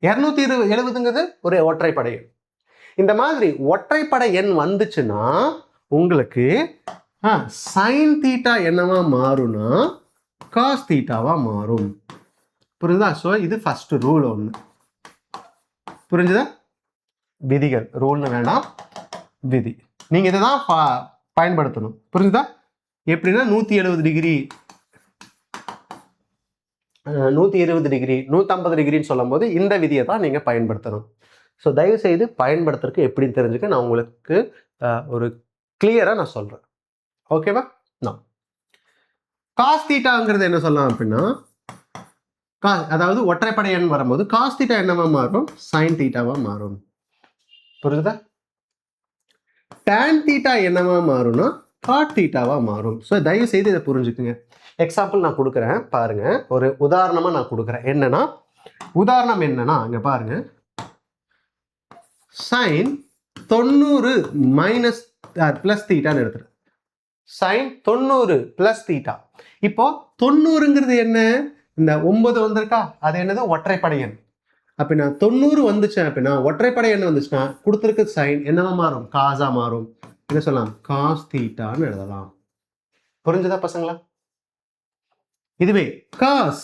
270ங்கிறது ஒரு ஒற்றைப்படை எண். இந்த மாதிரி ஒற்றைப்படை எண் வந்துச்சுன்னா உங்களுக்கு சைன் தீட்டா என்னவா மாறும்னா காஸ் தீட்டாவா மாறும். புரியுதா? ஸோ இது ஃபர்ஸ்ட் ரூல் ஒன்று. புரிஞ்சுதா? விதிகள், ரூல்னு வேண்டாம், விதி. நீங்க இதை தான் பயன்படுத்தணும். புரிஞ்சுதா? எப்படின்னா 170 டிகிரி 120 டிகிரி 150 டிகிரின்னு சொல்லும் போது இந்த விதியை தான் நீங்க பயன்படுத்தணும். ஸோ தயவு செய்து பயன்படுத்துறதுக்கு எப்படின்னு தெரிஞ்சுக்க நான் உங்களுக்கு ஒரு கிளியரா நான் சொல்றேன். ஓகேவா? நான் காஸ் தீட்டாங்கிறது என்ன சொல்லலாம் அப்படின்னா, அதாவது ஒற்றைப்படை எண் வரும்போது காஸ் தீட்டா என்னவா மாறும், சைன் தீட்டாவா மாறும். புரியுதா? டான் தீட்டா என்னவா மாறும்னா காட் தீட்டாவா மாறும். ஸோ தயவு செய்து இதை புரிஞ்சுக்குங்க. எக்ஸாம்பிள் நான் கொடுக்குறேன் பாருங்க, ஒரு உதாரணமா நான் கொடுக்குறேன். உதாரணம் என்னன்னா இங்க பாருங்க, சைன் 90 மைனஸ் பிளஸ் தீட்டான்னு எடுத்துறேன். Sine 90 plus theta. இப்போ 90ங்கிறது என்ன, இந்த 9 வந்திருக்கா, அது என்னது, ஒற்றைப்படை எண். அப்படின்னா 90 வந்துச்சு அப்படின்னா ஒற்றைப்படை எண் வந்துச்சுன்னா கொடுத்துருக்க சைன் என்னவா மாறும், காசா மாறும். என்ன சொல்லலாம், காஸ் தீட்டான்னு எழுதலாம். புரிஞ்சுதா பசங்களா? இதுவே காஸ்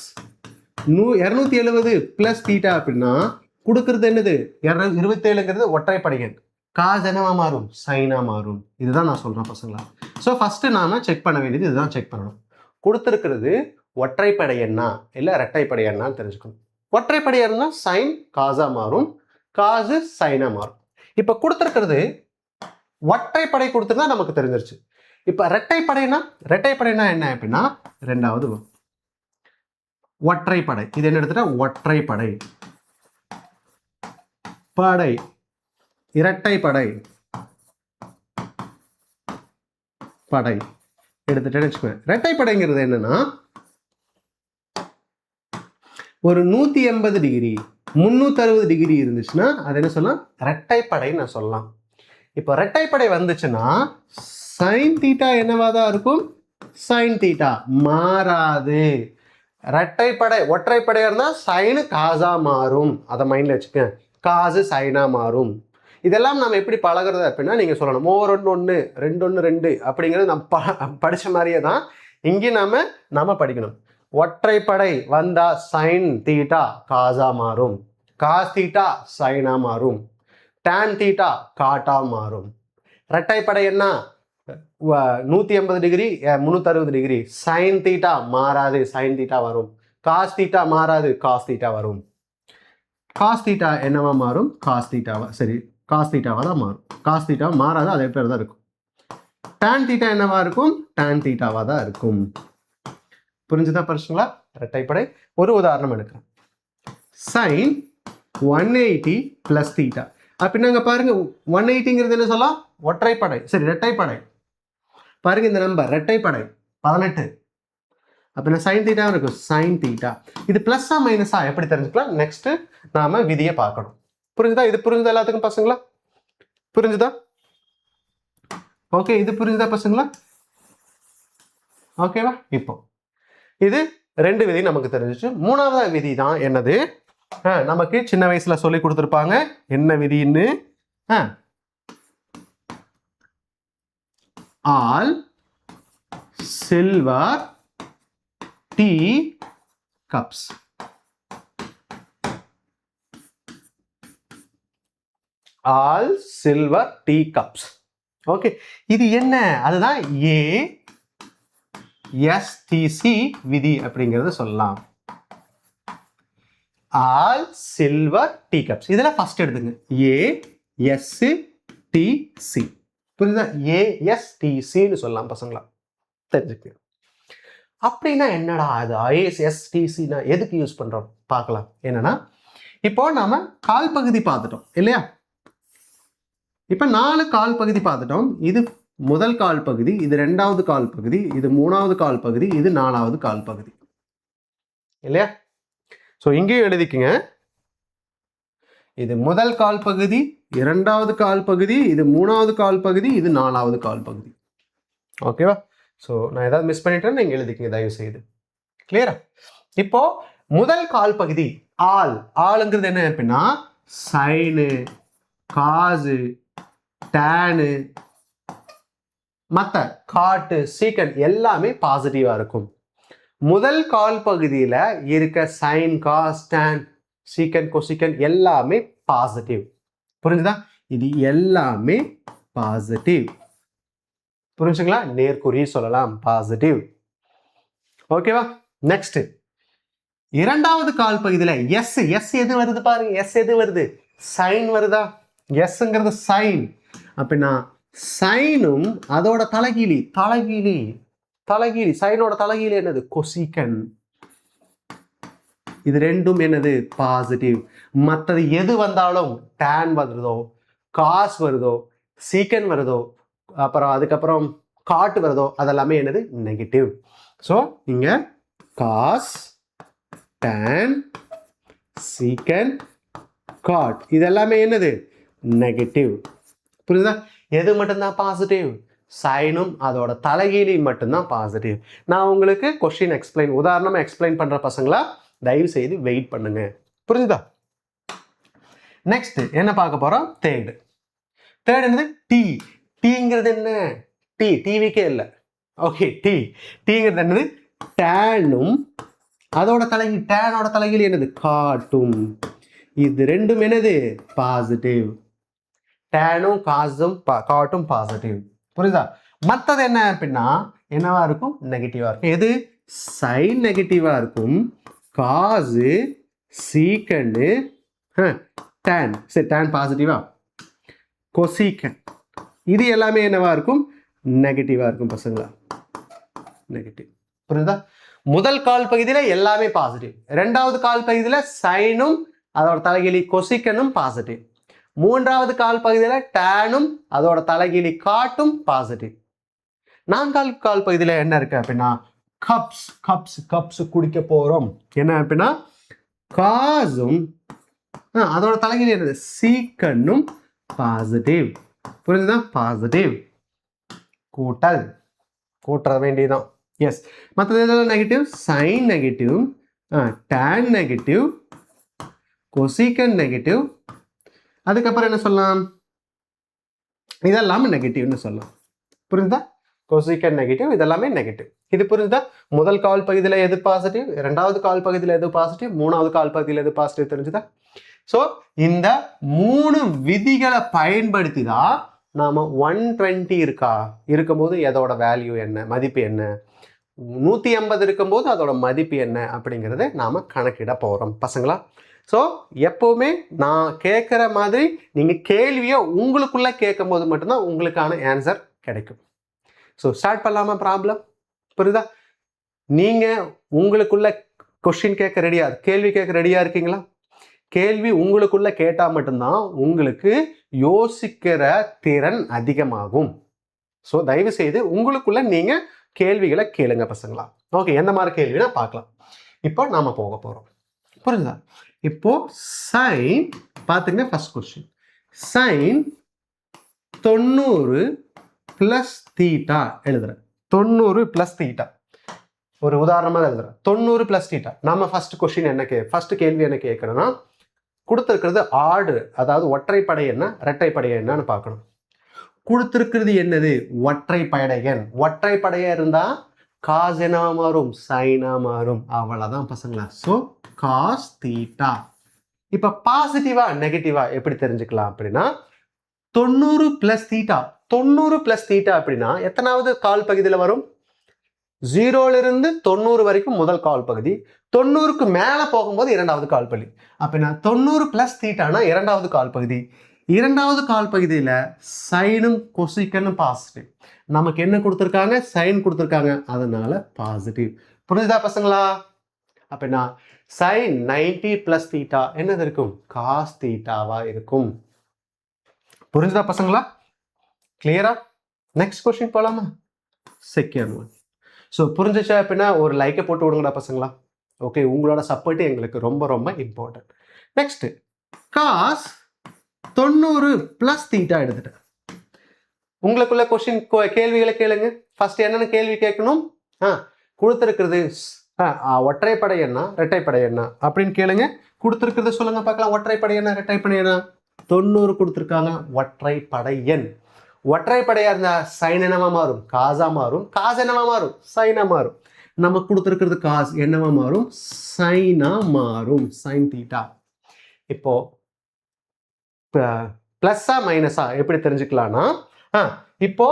270 பிளஸ் தீட்டா அப்படின்னா கொடுக்கறது என்னது, 27ங்கிறது ஒற்றைப்படை எண். காஸ் என்னவா மாறும், சைனா மாறும். இதுதான் நான் சொல்றேன் பசங்களா. ஸோ ஃபர்ஸ்ட் நாம செக் பண்ண வேண்டியது இதுதான், செக் பண்ணணும். கொடுத்துருக்கிறது ஒற்றைப்படை எண்ணா இல்லை இரட்டைப்படை எண்ணான்னு தெரிஞ்சுக்கணும். ஒற்றைப்படை எண்ணா சைன் காசா மாறும், காசு சைனா மாறும். இப்போ கொடுத்துருக்கிறது ஒற்றைப்படை கொடுத்துருந்தா நமக்கு தெரிஞ்சிருச்சு. இப்போ இரட்டைப்படைனா என்ன அப்படின்னா, ரெண்டாவது ஒற்றைப்படை. இது என்ன எடுத்துட்டா, ஒற்றைப்படை படை, இரட்டைப்படை படை எடுத்துட்டேன்னு வச்சுக்கோங்க. இரட்டைப்படைங்கிறது என்னன்னா, ஒரு 180 டிகிரி 360 டிகிரி இருந்துச்சுன்னா அது என்ன சொல்லலாம், இரட்டைப்படைன்னு நான் சொல்லலாம். இப்போ இரட்டைப்படை வந்துச்சுன்னா சைன் தீட்டா என்னவா தான் இருக்கும், சைன் தீட்டா மாறாது. ஒற்றைப்படையா இருந்தா சைனு காசா மாறும். அதை மைண்ட்ல வச்சுக்க, காசு சைனா மாறும். இதெல்லாம் நம்ம எப்படி பழகிறது அப்படின்னா, நீங்க சொல்லணும் 1 1 2 2 அப்படிங்கிறது நம்ம படிச்ச மாதிரியே தான் இங்கே நாம படிக்கணும். ஒற்றைப்படை வந்தா சைன் தீட்டா காசா மாறும், காஸ் தீட்டா சைனா மாறும், டான் தீட்டா காட்டா மாறும். இரட்டைப்படை என்ன, 180 டிகிரி 360 டிகிரி. சைன் தீட்டா மாறாது, சைன் தீட்டா வரும். காஸ் தீட்டா மாறாது, காஸ் தீட்டா வரும். காஸ் தீட்டா என்னவா மாறும்? காஸ் தீட்டாவா, சரி காஸ் தீட்டாவா தான் மாறும். காஸ் தீட்டா மாறாது, அதே பேர் தான் இருக்கும். டான் தீட்டா என்னவா இருக்கும்? டான் தீட்டாவா தான் இருக்கும். புரிஞ்சுதா பரிசுங்களா? இரட்டைப்படை. ஒரு உதாரணம் எடுக்கிறேன். Sine 180 plus theta. அப்படின்னாங்க பாருங்க, 180ங்கிறது என்ன சொல்லலாம்? ஒற்றைப்படை. சரி, இரட்டைப்படை. பாருங்க இந்த நம்பர் இரட்டைப்படை 18. அப்படின்னா சைன் தீட்டா இருக்கும், சைன் தீட்டா. இது பிளஸ்ஸா மைனஸா எப்படி தெரிஞ்சுக்கலாம்? நெக்ஸ்ட் நாம விதியை பார்க்கணும். புரிஞ்சுதா? இது புரிஞ்சுதா எல்லாத்துக்கும் பசங்களா? புரிஞ்சுதா? ஓகே, இது புரிஞ்சுதா பசங்களா? ஓகேவா? இப்போ இது 2 விதி நமக்கு தெரிஞ்சிச்சு. 3வது விதி தான் என்னது? நமக்கு சின்ன வயசுல சொல்லி கொடுத்துருப்பாங்க. என்ன விதின்னு? All silver tea cups. All silver tea cups. Okay, இது என்ன? அதுதான் ASTC விதி அப்படிங்கறத சொல்லலாம். All silver tea cups. இதெல்லாம் ஃபர்ஸ்ட் எடுத்துங்க. ASTC. புரியுதா? ASTCன்னு சொல்லலாம் பசங்களா, தெரிஞ்சுக்க. அப்படின்னா என்னடா அது ASTCனா எதுக்கு யூஸ் பண்றோம் பார்க்கலாம். என்னன்னா, இப்போ நாம கால் பகுதி பார்த்துட்டோம் இல்லையா? இப்ப 4 கால் பகுதி பார்த்துட்டோம். இது முதல் கால் பகுதி, இது 2வது கால் பகுதி, இது 3வது கால் பகுதி, இது 4வது கால் பகுதி இல்லையா? ஸோ இங்கேயும் எழுதிக்குங்க. இது முதல் கால் பகுதி, 2வது கால் பகுதி, இது 3வது கால் பகுதி, இது 4வது கால் பகுதி. ஓகேவா? ஸோ நான் ஏதாவது மிஸ் பண்ணிட்டேன்னு நீங்க எழுதிக்கங்க தயவு செய்து. கிளியரா? இப்போ முதல் கால் பகுதி ஆளுங்கிறது என்ன அப்படின்னா, சைனு, காசு, டேனு, மற்ற காட்டு, சீக்கன் எல்லாமே பாசிட்டிவா இருக்கும். முதல் கால் பகுதியில இருக்க சைன், காஸ், டேன், சீக்கன், கொசிக்கன் எல்லாமே பாசிட்டிவ். புரிஞ்சுதா? இது எல்லாமே பாசிட்டிவ். புரிஞ்சுங்களா? நேர்குறி சொல்லலாம், பாசிட்டிவ். ஓகேவா? நெக்ஸ்ட் 2வது கால் பகுதியில எஸ் எது வருது பாருங்க. எஸ் எது வருது? சைன் வருதா? எஸ்ங்கிறது சைன். அப்படின்னா சைனும் அதோட தலைகீழி சைனோட தலைகீழி என்னது? கொசிக்கன். இது ரெண்டும் என்னது? பாசிட்டிவ். மற்றது எது வந்தாலும், டேன் வருதோ, காஸ் வருதோ, சீக்கன் வருதோ, அப்புறம் அதுக்கப்புறம் காட்டு வருதோ, அதெல்லாமே என்னது? நெகட்டிவ். ஸோ இங்க காஸ், டேன், சீக்கன், காட் இதெல்லாமே என்னது? நெகட்டிவ். புரியுதா? எது மட்டும்தான் பாசிட்டிவ்? சைனும் அதோட தலைகீழி மட்டும்தான் பாசிட்டிவ். நான் உங்களுக்கு கொஸ்டின் உதாரணமா எக்ஸ்பிளைன் பண்ற பசங்களா, தயவு செய்து வெயிட் பண்ணுங்க. புரிஞ்சுதா? நெக்ஸ்ட் என்ன பார்க்க போறோம்? தேர்ட் என்னது? டீங்கிறது என்ன? டிவிக்கே இல்லை. ஓகே, டீங்கிறது என்னது? டேனும் அதோட தலைகீழ், டேனோட தலைகீழ் என்னது? காட்டும். இது ரெண்டும் என்னது? பாசிட்டிவ். டேனும் காசும் காட்டும் பாசிட்டிவ். புரியுதா? மற்றது என்ன அப்படின்னா என்னவா இருக்கும்? நெகட்டிவா இருக்கும். எது? சைன் நெகட்டிவா இருக்கும், காசு, சீக்கண்டு, டேன். சரி, டேன் பாசிட்டிவா, கொசீக்கன் இது எல்லாமே என்னவா இருக்கும்? நெகட்டிவா இருக்கும் பசங்களா, நெகட்டிவ். புரியுதா? முதல் கால் பகுதியில எல்லாமே பாசிட்டிவ். 2வது கால் பகுதியில சைனும் அதோட தலைகீழி கொசிக்கனும் பாசிட்டிவ். 3வது கால் பகுதியில டேனும் அதோட தலைகீழி காட்டும் பாசிட்டிவ். 4வது கால் பகுதியில என்ன இருக்கு அப்படின்னா கப்ஸ் குடிக்க போறோம். என்ன அப்படின்னா காசும் அதோட தலைகீழி என்னது? சீக்கனும் பாசிட்டிவ். புரியுதுதா? பாசிட்டிவ் கூட்ட வேண்டியதான். எஸ், மற்றது எதெல்லாம் negative? Sine negative, tan negative, cosecant negative. அதுக்கப்புறம் என்ன சொல்லலாம்? இதெல்லாம் நெகட்டிவ்னு சொல்லலாம். புரியுதா? கொசிக்கன் நெகட்டிவ், இதெல்லாமே நெகட்டிவ். இது புரியுதா? முதல் கால் பகுதியில் எது பாசிட்டிவ், 2வது கால் பகுதியில் எது பாசிட்டிவ், 3வது கால் பகுதியில் எது பாசிட்டிவ், தெரிஞ்சுதா? ஸோ இந்த 3 விதிகளை பயன்படுத்தி தான் நாம் 120 இருக்கும்போது எதோட வேல்யூ என்ன, மதிப்பு என்ன, 150 இருக்கும்போது அதோட மதிப்பு என்ன அப்படிங்கிறத நாம் கணக்கிட போகிறோம் பசங்களா. ஸோ எப்போவுமே நான் கேட்குற மாதிரி நீங்கள் கேள்வியை உங்களுக்குள்ளே கேட்கும் போது மட்டும்தான் உங்களுக்கான ஆன்சர் கிடைக்கும். ஸோ ஸ்டார்ட் பண்ணலாமா ப்ராப்ளம்? புரியுதா? நீங்கள் உங்களுக்குள்ள கொஸ்டின் கேட்க ரெடியா, கேள்வி கேட்க ரெடியாக இருக்கீங்களா? கேள்வி உங்களுக்குள்ள கேட்டால் மட்டும்தான் உங்களுக்கு யோசிக்கிற திறன் அதிகமாகும். ஸோ தயவு செய்து உங்களுக்குள்ள நீங்கள் கேள்விகளை கேளுங்க பசங்களா. ஓகே, எந்த மாதிரி கேள்வினா பார்க்கலாம். இப்போ நாம போக போகிறோம். புரியுதா? இப்போ சைன் பார்த்துங்க. ஃபர்ஸ்ட் கொஸ்டின், சைன் 90 + தீட்டா எழுதுறேன். 90 + தீட்டா ஒரு உதாரணமாக எழுதுறேன். 90 + தீட்டா. நம்ம ஃபர்ஸ்ட் கொஸ்டின் என்ன ஃபர்ஸ்ட் கேள்வி என்ன கேட்கணும்னா, கொடுத்துருக்கிறது ஆடு, அதாவது ஒற்றைப்படை என்ன இரட்டைப்படை என்னன்னு பார்க்கணும். கொடுத்துருக்கிறது என்னது? ஒற்றைப்படை எண். ஒற்றைப்படையா இருந்தா காஸ் என்னவா மாறும்? சைனா மாறும். அவ்வளவுதான் பசங்களா. So cos theta. இப்ப பாசிட்டிவா நெகட்டிவா எப்படி தெரிஞ்சுக்கலாம் அப்படின்னா, 90 + தீட்டா. 90 + தீட்டா அப்படின்னா எத்தனாவது கால் பகுதியில் வரும்? 0லிருந்து 90 வரைக்கும் முதல் கால் பகுதி, 90க்கு மேல போகும்போது இரண்டாவது கால் பகுதி. அப்படின்னா 90 + தீட்டானா இரண்டாவது கால் பகுதி. இரண்டாவது கால் பகுதியில் சைனும் கொசிக்கனும் பாசிட்டிவ். நமக்கு என்ன கொடுத்துருக்காங்க? சைன் கொடுத்துருக்காங்க, அதனால பாசிட்டிவ். புரிஞ்சுதா பசங்களா? அப்படின்னா சைன் 90 + தீட்டா என்னது இருக்கும்? காஸ் தீட்டாவா இருக்கும். புரிஞ்சுதா பசங்களா? கிளியரா? நெக்ஸ்ட் கொஸ்டின் போலாமா? Second one. ஸோ புரிஞ்சிச்சா அப்படின்னா ஒரு லைக்கை போட்டு விடுங்கடா பசங்களா. ஓகே, உங்களோட சப்போர்ட் எங்களுக்கு ரொம்ப ரொம்ப இம்பார்ட்டன்ட். நெக்ஸ்ட், காஸ் 90 + தீட்டா எடுத்துட்டேன். உங்களுக்குள்ள கொஸ்டின் கேள்விகளை கேளுங்க. ஃபர்ஸ்ட் என்னென்ன கேள்வி கேட்கணும்? கொடுத்துருக்கிறது ஒற்றைப்படை என்ன இரட்டைப்படை என்ன அப்படின்னு கேளுங்க. கொடுத்துருக்கிறது சொல்லுங்க பார்க்கலாம். ஒற்றைப்படை என்ன இரட்டைப்படை என்ன? 90 கொடுத்துருக்காங்க, ஒற்றைப்படை எண். ஒற்றைப்படையா இருந்தா சைன் என்னவா மாறும்? காசா மாறும். காஸ் என்னவா மாறும்? சைனா மாறும். நமக்கு கொடுத்துருக்கிறது காஸ் என்னவா மாறும்? சைனா மாறும். Sine theta. இப்போ பிளஸ்ஸா மைனஸா எப்படி தெரிஞ்சுக்கலாம்னா, இப்போ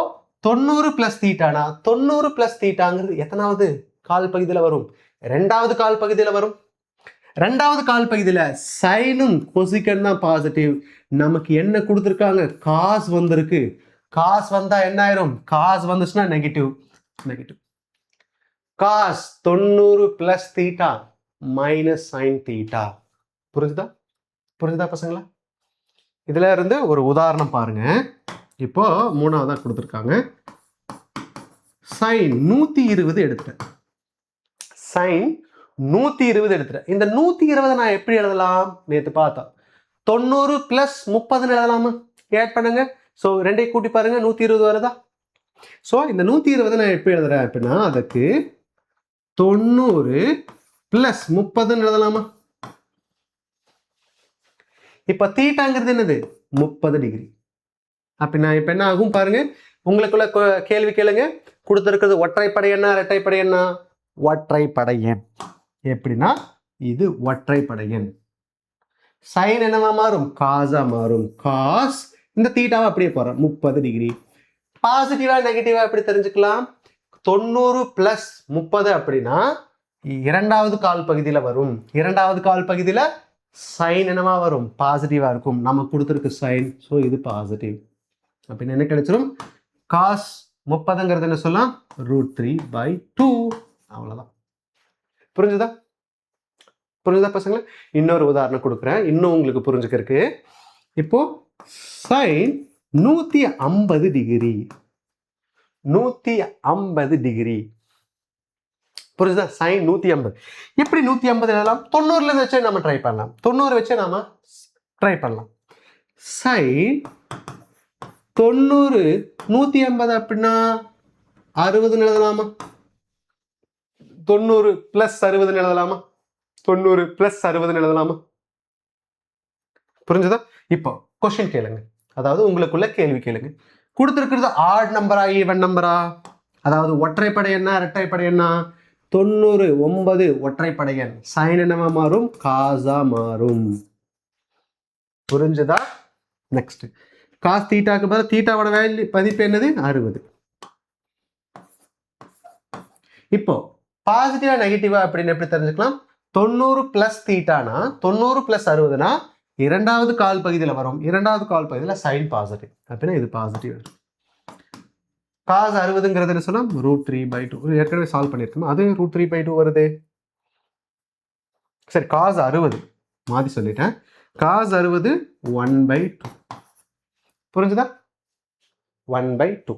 90 + தீட்டானா 90 + தீட்டாங்கிறது எத்தனாவது கால் பகுதியில் வரும்? ரெண்டாவது கால் பகுதியில் வரும். ரெண்டாவது கால் பகுதியில் சைனும் கொசிக்கன் தான் பாசிட்டிவ். நமக்கு என்ன கொடுத்துருக்காங்க? காஸ் வந்திருக்கு. காஸ் வந்தா என்ன ஆயிரும்? காஸ் வந்துச்சுன்னா negative. Negative. Cos 90 + theta minus sine theta. புரிஞ்சுதா? புரிஞ்சுதா பசங்களா? இதுல இருந்து ஒரு உதாரணம் பாருங்க. இப்போ மூணாவதா கொடுத்துருக்காங்க. சைன் 120 எடுத்துட்டேன். சைன் 120 எடுத்துட்டேன். இந்த 120 நான் எப்படி எழுதலாம்? நேற்று பார்த்தோம். 90 + 30 எழுதலாமா? ஆட் பண்ணுங்க. ஸோ ரெண்டையும் கூட்டி பாருங்க, 120 வருதா? ஸோ இந்த 120 நான் எப்படி எழுதுறேன் அப்படின்னா, அதுக்கு 90 + 30 எழுதலாமா? இப்ப தீட்டாங்கிறது என்னது? 30 டிகிரி. அப்படின்னா இப்ப என்ன ஆகும் பாருங்க. உங்களுக்குள்ள கேள்வி கேளுங்க. கொடுத்துருக்கிறது ஒற்றைப்படை என்ன இரட்டைப்படை என்ன? ஒற்றைப்படை எண். எப்படின்னா இது ஒற்றைப்படை எண். சைன் என்னவா மாறும்? காசா மாறும். காஸ் இந்த தீட்டாவை அப்படியே போறோம் 30 டிகிரி. பாசிட்டிவா நெகட்டிவா எப்படி தெரிஞ்சுக்கலாம்? 90 + 30 அப்படின்னா இரண்டாவது கால் பகுதியில வரும். இரண்டாவது கால் பகுதியில சைன் என்னவா வரும்? பாசிட்டிவா இருக்கும். நம்ம கொடுத்துருக்கு சைன், ஸோ இது பாசிட்டிவ். அப்படின்னு என்ன கிடைச்சிடும்? காஸ் 30ங்கிறது என்ன சொல்லலாம்? √3/2. அவ்வளவுதான். புரிஞ்சுதா? புரிஞ்சுதா பசங்களா? இன்னொரு உதாரணம் கொடுக்குறேன், இன்னும் உங்களுக்கு புரிஞ்சுக்கிறதுக்கு. இப்போ சைன் 150 டிகிரி. 150 டிகிரி. புரிஞ்சுதா? சைன் 150. எப்படி 150 எழுதலாம்? 90ல வச்சு நம்ம ட்ரை பண்ணலாம். 90 வச்சு நாம ட்ரை பண்ணலாம். சைன் 90 150 அப்படின்னா 60 எழுதலாமா? 90 + 60 எழுதலாமா? 90 + 60 எழுதலாமா? புரிஞ்சுதா? இப்போ கொஸ்டின் கேளுங்க. அதாவது உங்களுக்குள்ள கேள்வி கேளுங்க. கொடுத்துருக்கிறது ஆட் நம்பரா ஈவன் நம்பரா? அதாவது ஒற்றைப்படை என்ன இரட்டைப்படை என்ன? 99 ஒற்றைப்படை எண். சைன் என்னவா மாறும்? காசா மாறும். புரிஞ்சுதா? நெக்ஸ்ட், காஸ் தீட்டாக்கு பதில் தீட்டாவோட வேல்யூ மதிப்பு என்னது 60. இப்போ பாசிட்டிவா நெகட்டிவா அப்படின்னு எப்படி தெரிஞ்சுக்கலாம்? 90 பிளஸ் தீட்டானா 90 பிளஸ் 60னா இரண்டாவது கால் பகுதியில் வரும். இரண்டாவது கால் பகுதியில் சைன் பாசிட்டிவ் அப்படின்னா இது பாசிட்டிவ். காஸ் 60ங்கிறது என்ன சொன்னா √3/2. ஏற்கனவே சால்வ் பண்ணியிருக்கோம். அது √3/2 வருது. சரி, காஸ் 60 மாற்றி சொல்லிட்டேன். காஸ் 60 1/2. புரிஞ்சுதா? 1/2.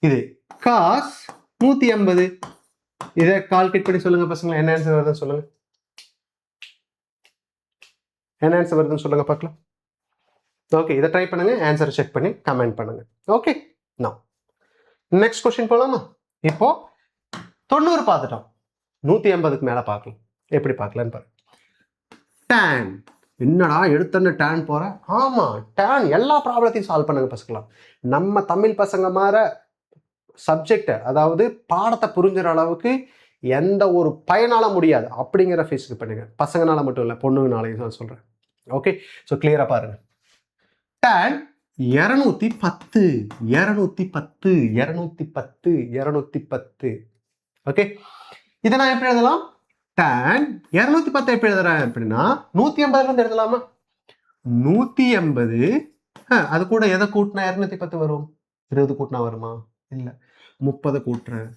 இது காஸ் 180. இதை கால்குலேட் பண்ணி சொல்லுங்க பசங்களா, என்ன ஆன்சர் வருதுன்னு சொல்லுங்க. என்ன ஆன்சர் வருதுன்னு சொல்லுங்க பார்க்கலாம். ஓகே, இதை ட்ரை பண்ணுங்க, ஆன்சரை செக் பண்ணி கமெண்ட் பண்ணுங்க. ஓகே, நான் நெக்ஸ்ட் கொஸ்டின் போலாமா? இப்போ 90 பார்த்துட்டோம், 180க்கு மேல பார்க்கலாம். எப்படி பார்க்கலான்னு பாருங்க. tan, என்னடா எடுத்தன்னு tan போற? ஆமா, tan எல்லா ப்ராப்ளத்தையும் சால்வ் பண்ணுங்க பசங்களா. நம்ம தமிழ் பசங்க மாதிரி சப்ஜெக்ட், அதாவது பாடத்தை புரிஞ்சுற அளவுக்கு எந்த ஒரு பயனால முடியாது அப்படிங்கிற ஃபேஸ்க்கு பண்ணுங்க. பசங்கனால மட்டும் இல்லை, பொண்ணுங்கனாலையும் நான் சொல்றேன். ஓகே, ஸோ கிளியரா பாருங்க. tan 210 210 210 210. ஓகே, இதை நான் எப்படி எழுதலாம்? tan 210 எப்படி எழுதுறேன் அப்படின்னா 180 இருந்து எழுதலாமா? 180 அது கூட எதை கூட்டினா 210 வரும்? 20 கூட்டினா வருமா? இல்ல, 30 கூட்டுறேன்.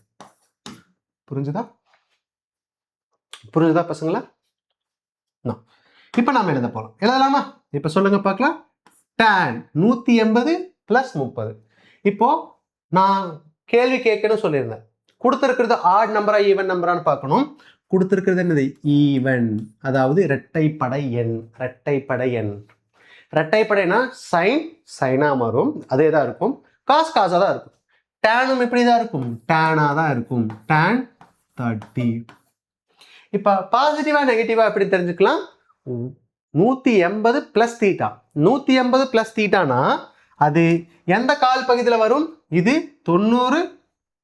புரிஞ்சுதா? புரிஞ்சுதா பசங்களா? இப்ப நாம எழுத போறோம். எழுதலாமா? இப்ப சொல்லுங்க பார்க்கலாம். tan 180 plus 30. இப்போ நான் கேள்வி கேட்கணும் சொல்லியிருந்தேன். கொடுத்திருக்கிறது ஆட் நம்பரா ஈவன் நம்பரான்னு பார்க்கணும். கொடுத்திருக்கிறது என்னது? ஈவன், அதாவது இரட்டைப்படை எண். இரட்டைப்படை எண். இரட்டைப்படைனா சைன் சைனா மாறும், அதே தான் இருக்கும். காஸ் காசா தான் இருக்கும். டேனும் எப்படி தான் இருக்கும்? டேனா தான் இருக்கும். tan 30. இப்ப பாசிட்டிவா நெகட்டிவா எப்படி தெரிஞ்சுக்கலாம்? 180 பிளஸ் தீட்டா. 180 பிளஸ் தீட்டானா அது எந்த கால் பகுதியில் வரும்? இது 90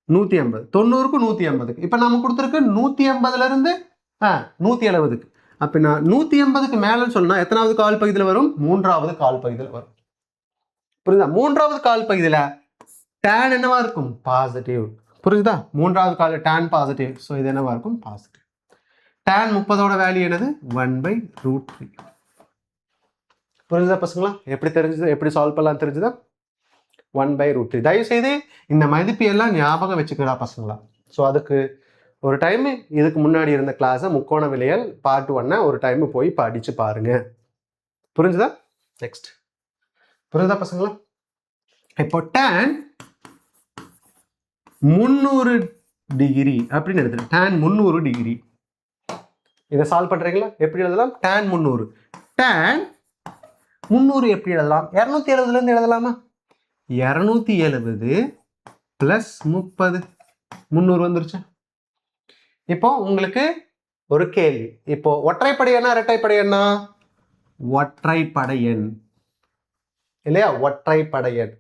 180. 90க்கு 180க்கு. இப்போ நம்ம கொடுத்துருக்கு 180ல இருந்து 170க்கு. அப்படின்னா 180க்கு மேலன்னு சொன்னா எத்தனாவது கால் பகுதியில் வரும்? மூன்றாவது கால் பகுதியில் வரும். புரியுதா? மூன்றாவது கால் பகுதியில் tan என்னவா இருக்கும்? பாசிட்டிவ். புரியுதா? மூன்றாவது கால் tan பாசிட்டிவ். ஸோ இது என்னவா இருக்கும்? பாசிட்டிவ். tan 30ஓட வேல்யூ என்னது? 1/√3. புரிஞ்சுதா பசங்களா? எப்படி தெரிஞ்சது, எப்படி சால்வ் பண்ணலாம் தெரிஞ்சுதா? 1/√3. தயவு செய்து இந்த மதிப்பு எல்லாம் ஞாபகம் வச்சுக்கடா பசங்களா. ஸோ அதுக்கு ஒரு டைம் இதுக்கு முன்னாடி இருந்த கிளாஸை முக்கோண விலையல் பார்ட் 1 ஒரு டைம் போய் படிச்சு பாருங்க. புரிஞ்சுதா? நெக்ஸ்ட் புரிஞ்சுதா பசங்களா? இப்போ tan 300 டிகிரி அப்படின்னு எழுதுறேன். tan 300 degree. இதை சால்வ் பண்றீங்களா? எப்படி எழுதலாம்? tan 300. tan 300 எப்படி எழுதலாம்? 270ல இருந்து எழுதலாமா? 270 பிளஸ் 30. 300 வந்துருச்சு. இப்போ உங்களுக்கு ஒரு கேள்வி. இப்போ ஒற்றைப்படை எண்ணா இரட்டைப்படை எண்ணா? ஒற்றைப்படை எண் இல்லையா? ஒற்றைப்படை எண்.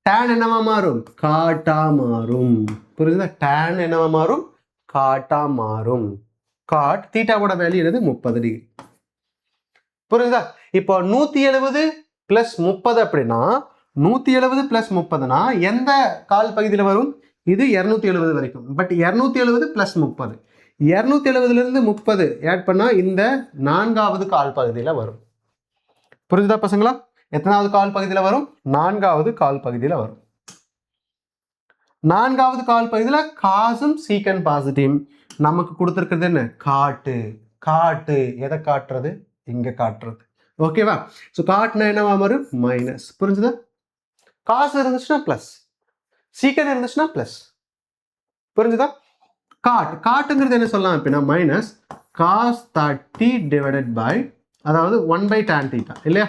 tan என்னவா மாறும்? காட்டா மாறும். புரியுதா? tan என்னவா மாறும்? காட்டா மாறும். காட் தீட்டாவோட வேல்யூ என்னது? 30 டிகிரி. புரியுதா? இப்போ 170 பிளஸ் 30 அப்படின்னா 170 பிளஸ் 30னா எந்த கால் பகுதியில் வரும்? இது 270 வரைக்கும். பட் 270 பிளஸ் 30, 270ல இருந்து 30 ஆட் பண்ணா இந்த நான்காவது கால் பகுதியில் வரும். புரியுதா பசங்களா? எத்தனாவது கால் பகுதியில் வரும்? நான்காவது கால் பகுதியில் வரும். நான்காவது கால் பகுதியில் காசும் சீக்கன் பாசிட்டிவ். நமக்கு கொடுத்துருக்கிறது என்ன? காட்டு. காட்டு எதை காட்டுறது? இங்க காட்டுறது. ஓகேவா? ஸோ காட்டுனா என்னவா வரும்? மைனஸ். புரிஞ்சுதா? காசு இருந்துச்சுன்னா பிளஸ், சீக்கன் இருந்துச்சுன்னா பிளஸ். புரிஞ்சுதா? காட்டுங்கிறது என்ன சொல்லலாம் அப்படின்னா மைனஸ் காஸ் 30 டிவைடட் பை, அதாவது 1/tan தீட்டா இல்லையா?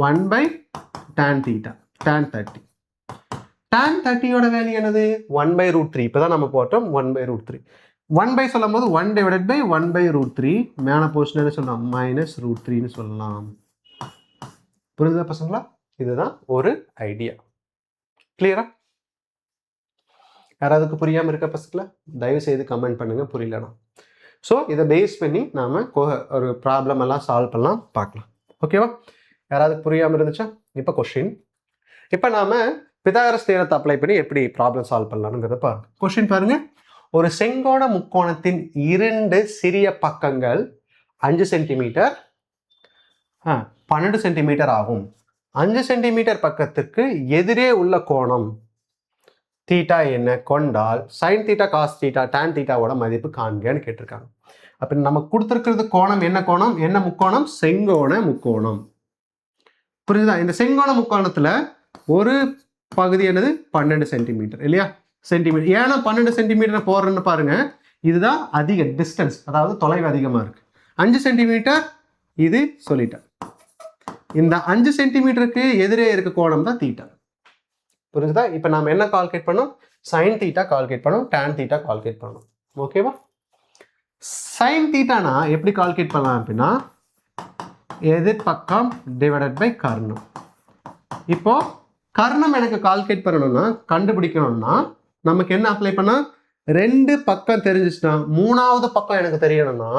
1/tan theta, tan 30. tan 30யோட வேல்யூ என்னது? 1/√3. இப்போதான் நம்ம போட்டோம் 1/√3. 1 சொல்லும் போது 1 டிவைடட் பை 1/√3. மேல போர்ஷன் என்ன சொல்லலாம்? -√3ன்னு சொல்லலாம். புரியுதா பசங்களா? இதுதான் ஒரு ஐடியா. கிளியரா? யாராவதுக்கு புரியாம இருக்க பசங்களா? தயவு செய்து கமெண்ட் பண்ணுங்க புரியலனா. ஸோ இதை பேஸ் பண்ணி நாம ஒரு ப்ராப்ளம் எல்லாம் சால்வ் பண்ணலாம், பார்க்கலாம். ஓகேவா? யாராவது புரியாமல் இருந்துச்சா? இப்போ கொஸ்டின். இப்போ நாம பிதாகரஸ் தியரத்தை அப்ளை பண்ணி எப்படி ப்ராப்ளம் சால்வ் பண்ணலாம்ங்கிறத பாருங்க. கொஸ்டின் பாருங்க. ஒரு செங்கோண முக்கோணத்தின் 2 சிறிய பக்கங்கள் 5 சென்டிமீட்டர் 12 சென்டிமீட்டர் ஆகும். 5 சென்டிமீட்டர் பக்கத்துக்கு எதிரே உள்ள கோணம் தீட்டா என்ன கொண்டால் sine theta cos theta tan தீட்டாவோட மதிப்பு காண்கன்னு கேட்டிருக்காங்க. அப்போ நம்ம கொடுத்துருக்கிறது கோணம் என்ன முக்கோணம்? செங்கோண முக்கோணம். புரியுதா? இந்த செங்கோண முக்கோணத்துல ஒரு பகுதி என்னது 12 சென்டிமீட்டர் இல்லையா? சென்டிமீட்டர். ஏன்னா 12 சென்டிமீட்டர் போடுறேன்னு பாருங்க, இதுதான் அதிக டிஸ்டன்ஸ், அதாவது தொலைவு அதிகமா இருக்கு. 5 சென்டிமீட்டர் இது சொல்லிட்டேன். இந்த 5 சென்டிமீட்டருக்கு எதிரே இருக்க கோணம் தான் தீட்டா. புரிஞ்சுதா? இப்போ நாம என்ன கால்குலேட் பண்ணோம்? சைன் தீட்டா கால்குலேட் பண்ணோம், டான் தீட்டா கால்குலேட் பண்ணோம். ஓகேவா? சைன் தீட்டானா எப்படி கால்குலேட் பண்ணலாம் அப்படின்னா எதிர்பக்கம் டிவைடட் பை கர்ணம். இப்போ கர்ணம் எனக்கு கால்குலேட் பண்ணணும்னா கண்டுபிடிக்கணும்னா நமக்கு என்ன அப்ளை பண்ணா 2 பக்கம் தெரிஞ்சிச்சுன்னா 3வது பக்கம் எனக்கு தெரியணும்னா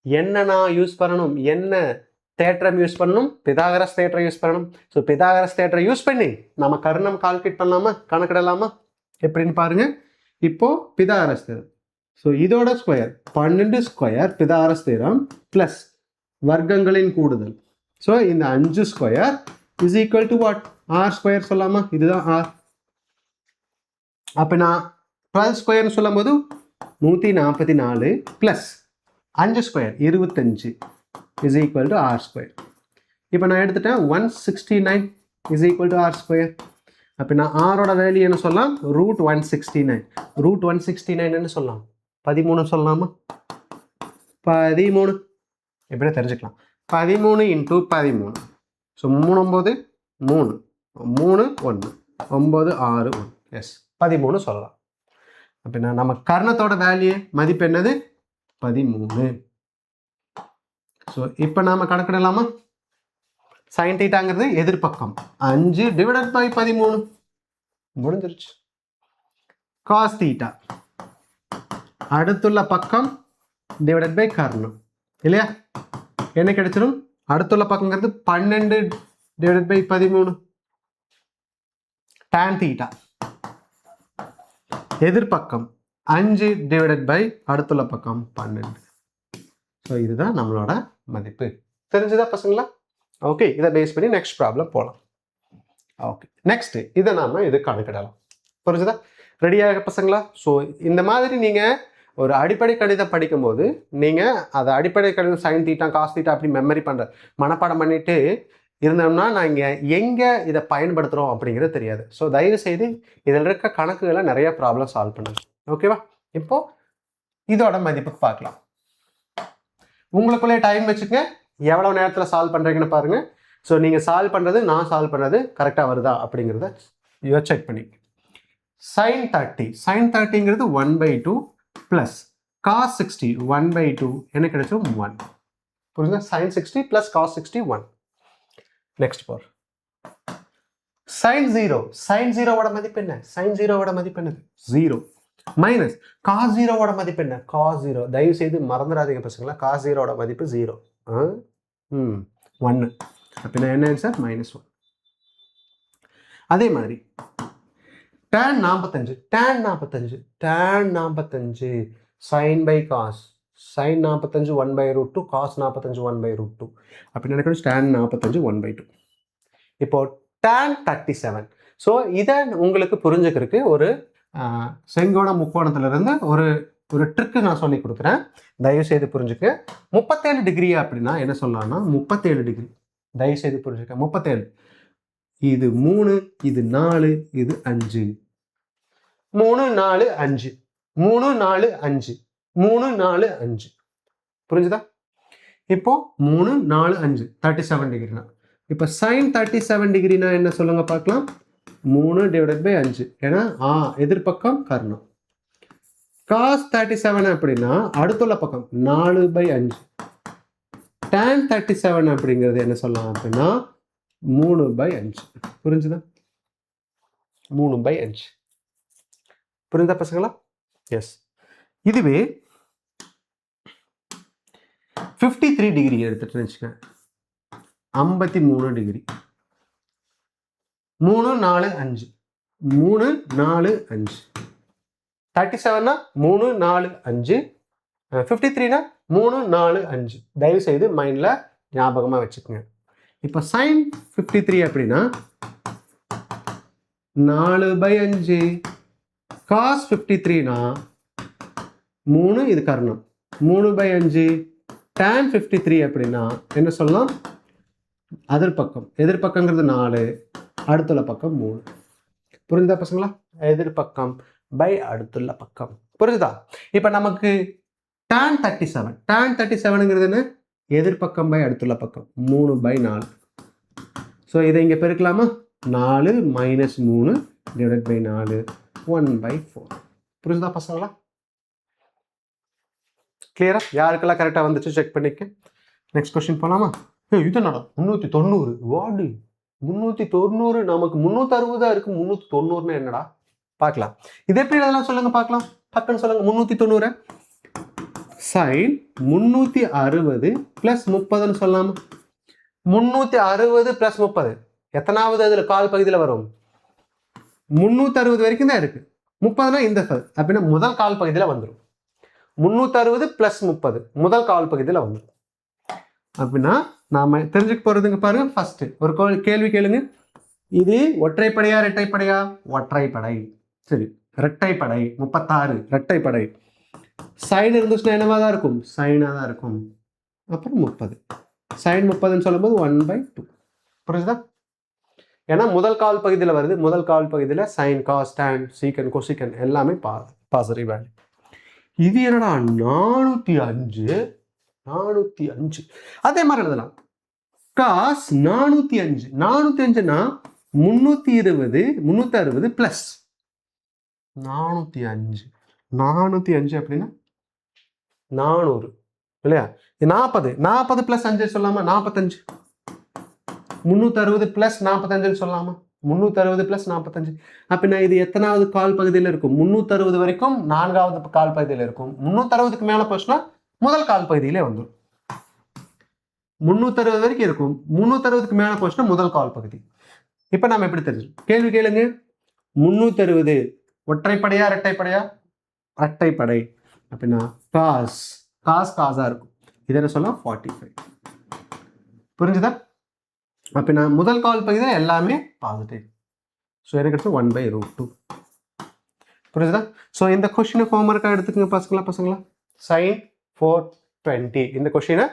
என்ன நான் யூஸ் பண்ணணும்? என்ன தேற்றம் யூஸ் பண்ணணும்? பிதாகரஸ் தேற்றம் யூஸ் பண்ணணும். ஸோ பிதாகரஸ் தேற்றம் யூஸ் பண்ணி நம்ம கர்ணம் கால்குலேட் பண்ணலாமா, கணக்கிடலாமா? எப்படின்னு பாருங்க. இப்போ பிதாகரஸ் தேற்றம். ஸோ இதோட ஸ்கொயர் 12 ஸ்கொயர் பிதாகரஸ் தேற்றம் பிளஸ் வர்க்கங்களின் கூடுதல். ஸோ இந்த 5 square is equal to what? R square சொல்லாமா? இதுதான் ஆர். அப்போ நான் 12 ஸ்கொயர்னு சொல்லும் போது 144 plus 5 square 25 is equal to R square. இப்போ நான் எடுத்துட்டேன் 169 is equal to R square. அப்போ நான் ஆரோட வேல்யூ என்ன சொல்லலாம்? ரூட் 169. ரூட் 169 சொல்லலாம் 13 சொல்லலாமா? 13 எப்படியா தெரிஞ்சுக்கலாம். 13 இன்டூ 13. ஸோ 3 9 3 3 1 9 6 1. எஸ் 13 சொல்லலாம். அப்படின்னா நம்ம கர்ணத்தோட வேல்யூ மதிப்பு என்னது? 13. ஸோ இப்போ நாம கணக்கிடலாமா? சைன் தீட்டாங்கிறது எதிர்பக்கம் 5 டிவைடட் பை 13 முடிஞ்சிருச்சு. காஸ் தீட்டா அடுத்துள்ள பக்கம் டிவைடட் பை கர்ணம் இல்லையா? என்ன கிடைச்சிடும்? அடுத்துள்ள பக்கங்கிறது 12 டிவைடட் பை 13. டான் தீட்டா எதிர்பக்கம் 5 டிவைடட் பை அடுத்துள்ள பக்கம் 12. ஸோ இதுதான் நம்மளோட மதிப்பு. தெரிஞ்சுதா பசங்களா? ஓகே, இதை பேஸ் பண்ணி நெக்ஸ்ட் ப்ராப்ளம் போகலாம். ஓகே, நெக்ஸ்ட் இதை நாம இது கணக்கிடலாம். புரிஞ்சுதா? ரெடியாக பசங்களா? ஸோ இந்த மாதிரி நீங்கள் ஒரு அடிப்படை கணிதம் படிக்கும்போது நீங்கள் அதை அடிப்படை கணிதம் சைன் தீட்டா காஸ் தீட்டா அப்படி மெமரி பண்ணுற மனப்பாடம் பண்ணிட்டு இருந்தோம்னா நான் இங்கே எங்கே இதை பயன்படுத்துகிறோம் அப்படிங்கிறது தெரியாது. ஸோ தயவு செய்து இதில் இருக்க கணக்குகளை நிறைய ப்ராப்ளம் சால்வ் பண்ணுங்க. ஓகேவா? இப்போ இதோட மதிப்புக்கு பார்க்கலாம். உங்களுக்குள்ளே டைம் வச்சுக்கங்க, எவ்வளோ நேரத்தில் சால்வ் பண்ணுறீங்கன்னு பாருங்க. ஸோ நீங்கள் சால்வ் பண்ணுறது நான் சால்வ் பண்ணுறது கரெக்டாக வருதா அப்படிங்கிறத செக் பண்ணி. சைன் 30 சைன் 30ங்கிறது 1/2 ப்ளஸ் காஸ் 60 1/2 என்ன கிடைச்சோம்? 1. புரியுங்க? Sine 60 plus cos 60 1. Next for sine 0. Sine 0வோட மதிப்பு என்ன? சைன் 0வோட மதிப்பு என்னது? 0 மைனஸ் காஸ் 0வோட மதிப்பு என்ன? காஸ் 0. தயவு செய்து மறந்துடாதீங்க பசங்களா, காஸ் 0வோட மதிப்பு 0. 1. அப்படின்னா என்ன ஆன்சர்? -1. அதே மாதிரி tan 45 tan 45 tan 45 sine by cos sine 45 1/√2 cos 45 1/√2 அப்படின்னு நினைக்கணும். tan 45 1/2. இப்போ tan 37. ஸோ இதை உங்களுக்கு புரிஞ்சுக்கிறதுக்கு ஒரு செங்கோண முக்கோணத்திலிருந்து ஒரு ட்ரிக்கு நான் சொல்லி கொடுக்குறேன். தயவு செய்து புரிஞ்சுக்க. 37 டிகிரி அப்படின்னா என்ன சொல்லலாம்னா 37 டிகிரி. தயவு செய்து புரிஞ்சுக்க. 37 இது 3 இது 4 இது 5 3 4 5 3 4 5 3 4 5. புரிஞ்சுதா? இப்போ 3 4 5 37 டிகிரினா இப்போ சைன் 37 டிகிரினா என்ன சொல்லுங்க பார்க்கலாம்? 3 டிவைடட் பை 5. ஏன்னா எதிர்பக்கம் கர்ணம். காஸ் 37 அப்படின்னா அடுத்துள்ள பக்கம் 4/5. tan 37 அப்படிங்கிறது என்ன சொல்லலாம் அப்படின்னா 3/5. புரிஞ்சுதா? 3/5. புரியுதா பசங்களா? எஸ். இதுவே 53 டிகிரி எடுத்துட்டு வச்சுக்கேன். 53 டிகிரி. 3 4 5 3 4 5 37னா 3 4 5 53னா 3 4 5. தயவு செய்து மைண்ட்ல ஞாபகமா வச்சுக்கோங்க. இப்போ sin 53 அப்படின்னா 4/5. cos 53னா 3, இது கர்ணம், 3/5. tan 53 அப்படின்னா என்ன சொல்லலாம்? எதிர்பக்கம். எதிர்பக்கங்கிறது 4, அடுத்துள்ள பக்கம் 3. புரிஞ்சுதா பசங்களா? எதிர்பக்கம் பை அடுத்துள்ள பக்கம். புரிஞ்சுதா? இப்போ நமக்கு tan 37. tan 37ங்கிறது என்ன? எதிர்பக்கம் பை அடுத்துள்ள பக்கம் 3/4. ஸோ இதை இங்கே பெருக்கலாமா? 4 - 3 டிவைட் பை 4 1/4. புரிஞ்சுதா பசங்களா? கிளியரா? யாருக்கெல்லாம் கரெக்டாக வந்துச்சு செக் பண்ணிக்க. நெக்ஸ்ட் கொஸ்டின் போகலாமா? இது என்னடா 390? வாடு 390, நமக்கு 360 இருக்கு. 390 என்னடா? பார்க்கலாம். இது எப்படி அதெல்லாம் சொல்லுங்க பார்க்கலாம். பக்கன்னு சொல்லுங்க. 390 sin 360 + 30ன்னு சொல்லலாமா? 360 + 30 எத்தனாவது அதில் கால் பகுதியில் வரும்? 360 வரைக்கும் தான் இருக்கு. 30னா இந்த அப்படின்னா முதல் கால் பகுதியில் வந்துடும். 360 + 30 முதல் கால் பகுதியில் வந்துடும். அப்படின்னா நாம தெரிஞ்சுக்க போறதுங்க பாருங்க. ஃபர்ஸ்ட் ஒரு கேள்வி கேளுங்க. இது ஒற்றைப்படையா இரட்டைப்படையா? ஒற்றைப்படை. சரி, இரட்டைப்படை. 36 இரட்டைப்படை. சைன் இருந்துச்சுன்னா என்னவா தான் இருக்கும்? சைனா தான் இருக்கும். அப்புறம் 30. sin 30ன்னு சொல்லும்போது 1/2. புரியுதா? ஏன்னா முதல் கால் பகுதியில் வருது. முதல் கால் பகுதியில் sin, cos, tan, secant, cosecant எல்லாமே பாசிட்டிவ் வேல்யூ. இது என்னடா 405? 405 அதே மாதிரி எழுதலாம். cos 405. 405னா 320 360 பிளஸ் 405. 405 அப்படின்னா 400 இல்லையா? 40 40 + 5 சொல்லாமா? 45. 360 + 45 சொல்லலாமா? 360 + 45. அப்படின்னா இது எத்தனாவது கால் பகுதியில் இருக்கும்? 360 வரைக்கும் 4வது கால் பகுதியில் இருக்கும். 360க்கு மேலே போச்சுன்னா முதல் கால் பகுதியிலே வந்துடும். 360 வரைக்கும் இருக்கும். 360க்கு மேலே போச்சுன்னா முதல் கால் பகுதி. இப்போ நம்ம எப்படி தெரிஞ்சு கேள்வி கேளுங்க. 360 ஒற்றைப்படையா இரட்டைப்படையா? இரட்டைப்படை. அப்படின்னா cos காஸா இருக்கும். இது என்ன சொல்லலாம்? 45. புரிஞ்சுதா? அப்படின்னா முதல் கால் பகுதியில் எல்லாமே பாசிட்டிவ். ஸோ எனக்கு எடுத்து 1/√2. புரிஞ்சுதா? ஸோ இந்த கொஸ்டினை ஹோம்ஒர்க்காக எடுத்துக்கங்க பசங்களா. sin 420 இந்த கொஸ்டினை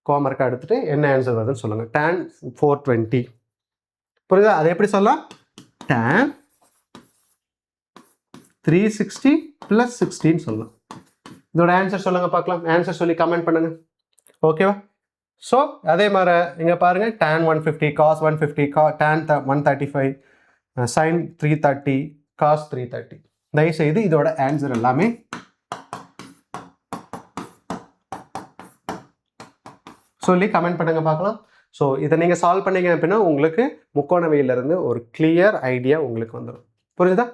ஹோம்ஒர்க்காக எடுத்துட்டு என்ன ஆன்சர் வருதுன்னு சொல்லுங்க. tan 420. புரியுதா? அதை எப்படி சொல்லலாம்? tan 360 + 16 சொல்லலாம். இதோட ஆன்சர் சொல்லுங்க பார்க்கலாம். ஆன்சர் சொல்லி கமெண்ட் பண்ணுங்க. ஓகேவா? ஸோ அதே மாதிரி இங்கே பாருங்க. tan 150, cos 150, tan 135, sin 330, cos 330. தயவுசெய்து இதோட ஆன்சர் எல்லாமே சொல்லி கமெண்ட் பண்ணுங்க பார்க்கலாம். ஸோ இதை நீங்கள் சால்வ் பண்ணீங்க அப்படின்னா உங்களுக்கு முக்கோணவியலிருந்து ஒரு கிளியர் ஐடியா உங்களுக்கு வந்துடும். புரியுதா?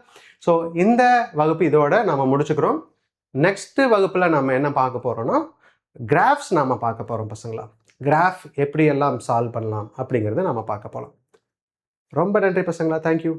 ஸோ இந்த வகுப்பு இதோட நம்ம முடிச்சுக்கிறோம். நெக்ஸ்ட் வகுப்பில் நம்ம என்ன பார்க்க போகிறோம்னா கிராஃப்ஸ் நம்ம பார்க்க போகிறோம் பசங்களா. கிராஃப் எப்படி எல்லாம் சால்வ் பண்ணலாம் அப்படிங்கிறத நம்ம பார்க்க போகலாம். ரொம்ப நன்றி பசங்களா. தேங்க்யூ.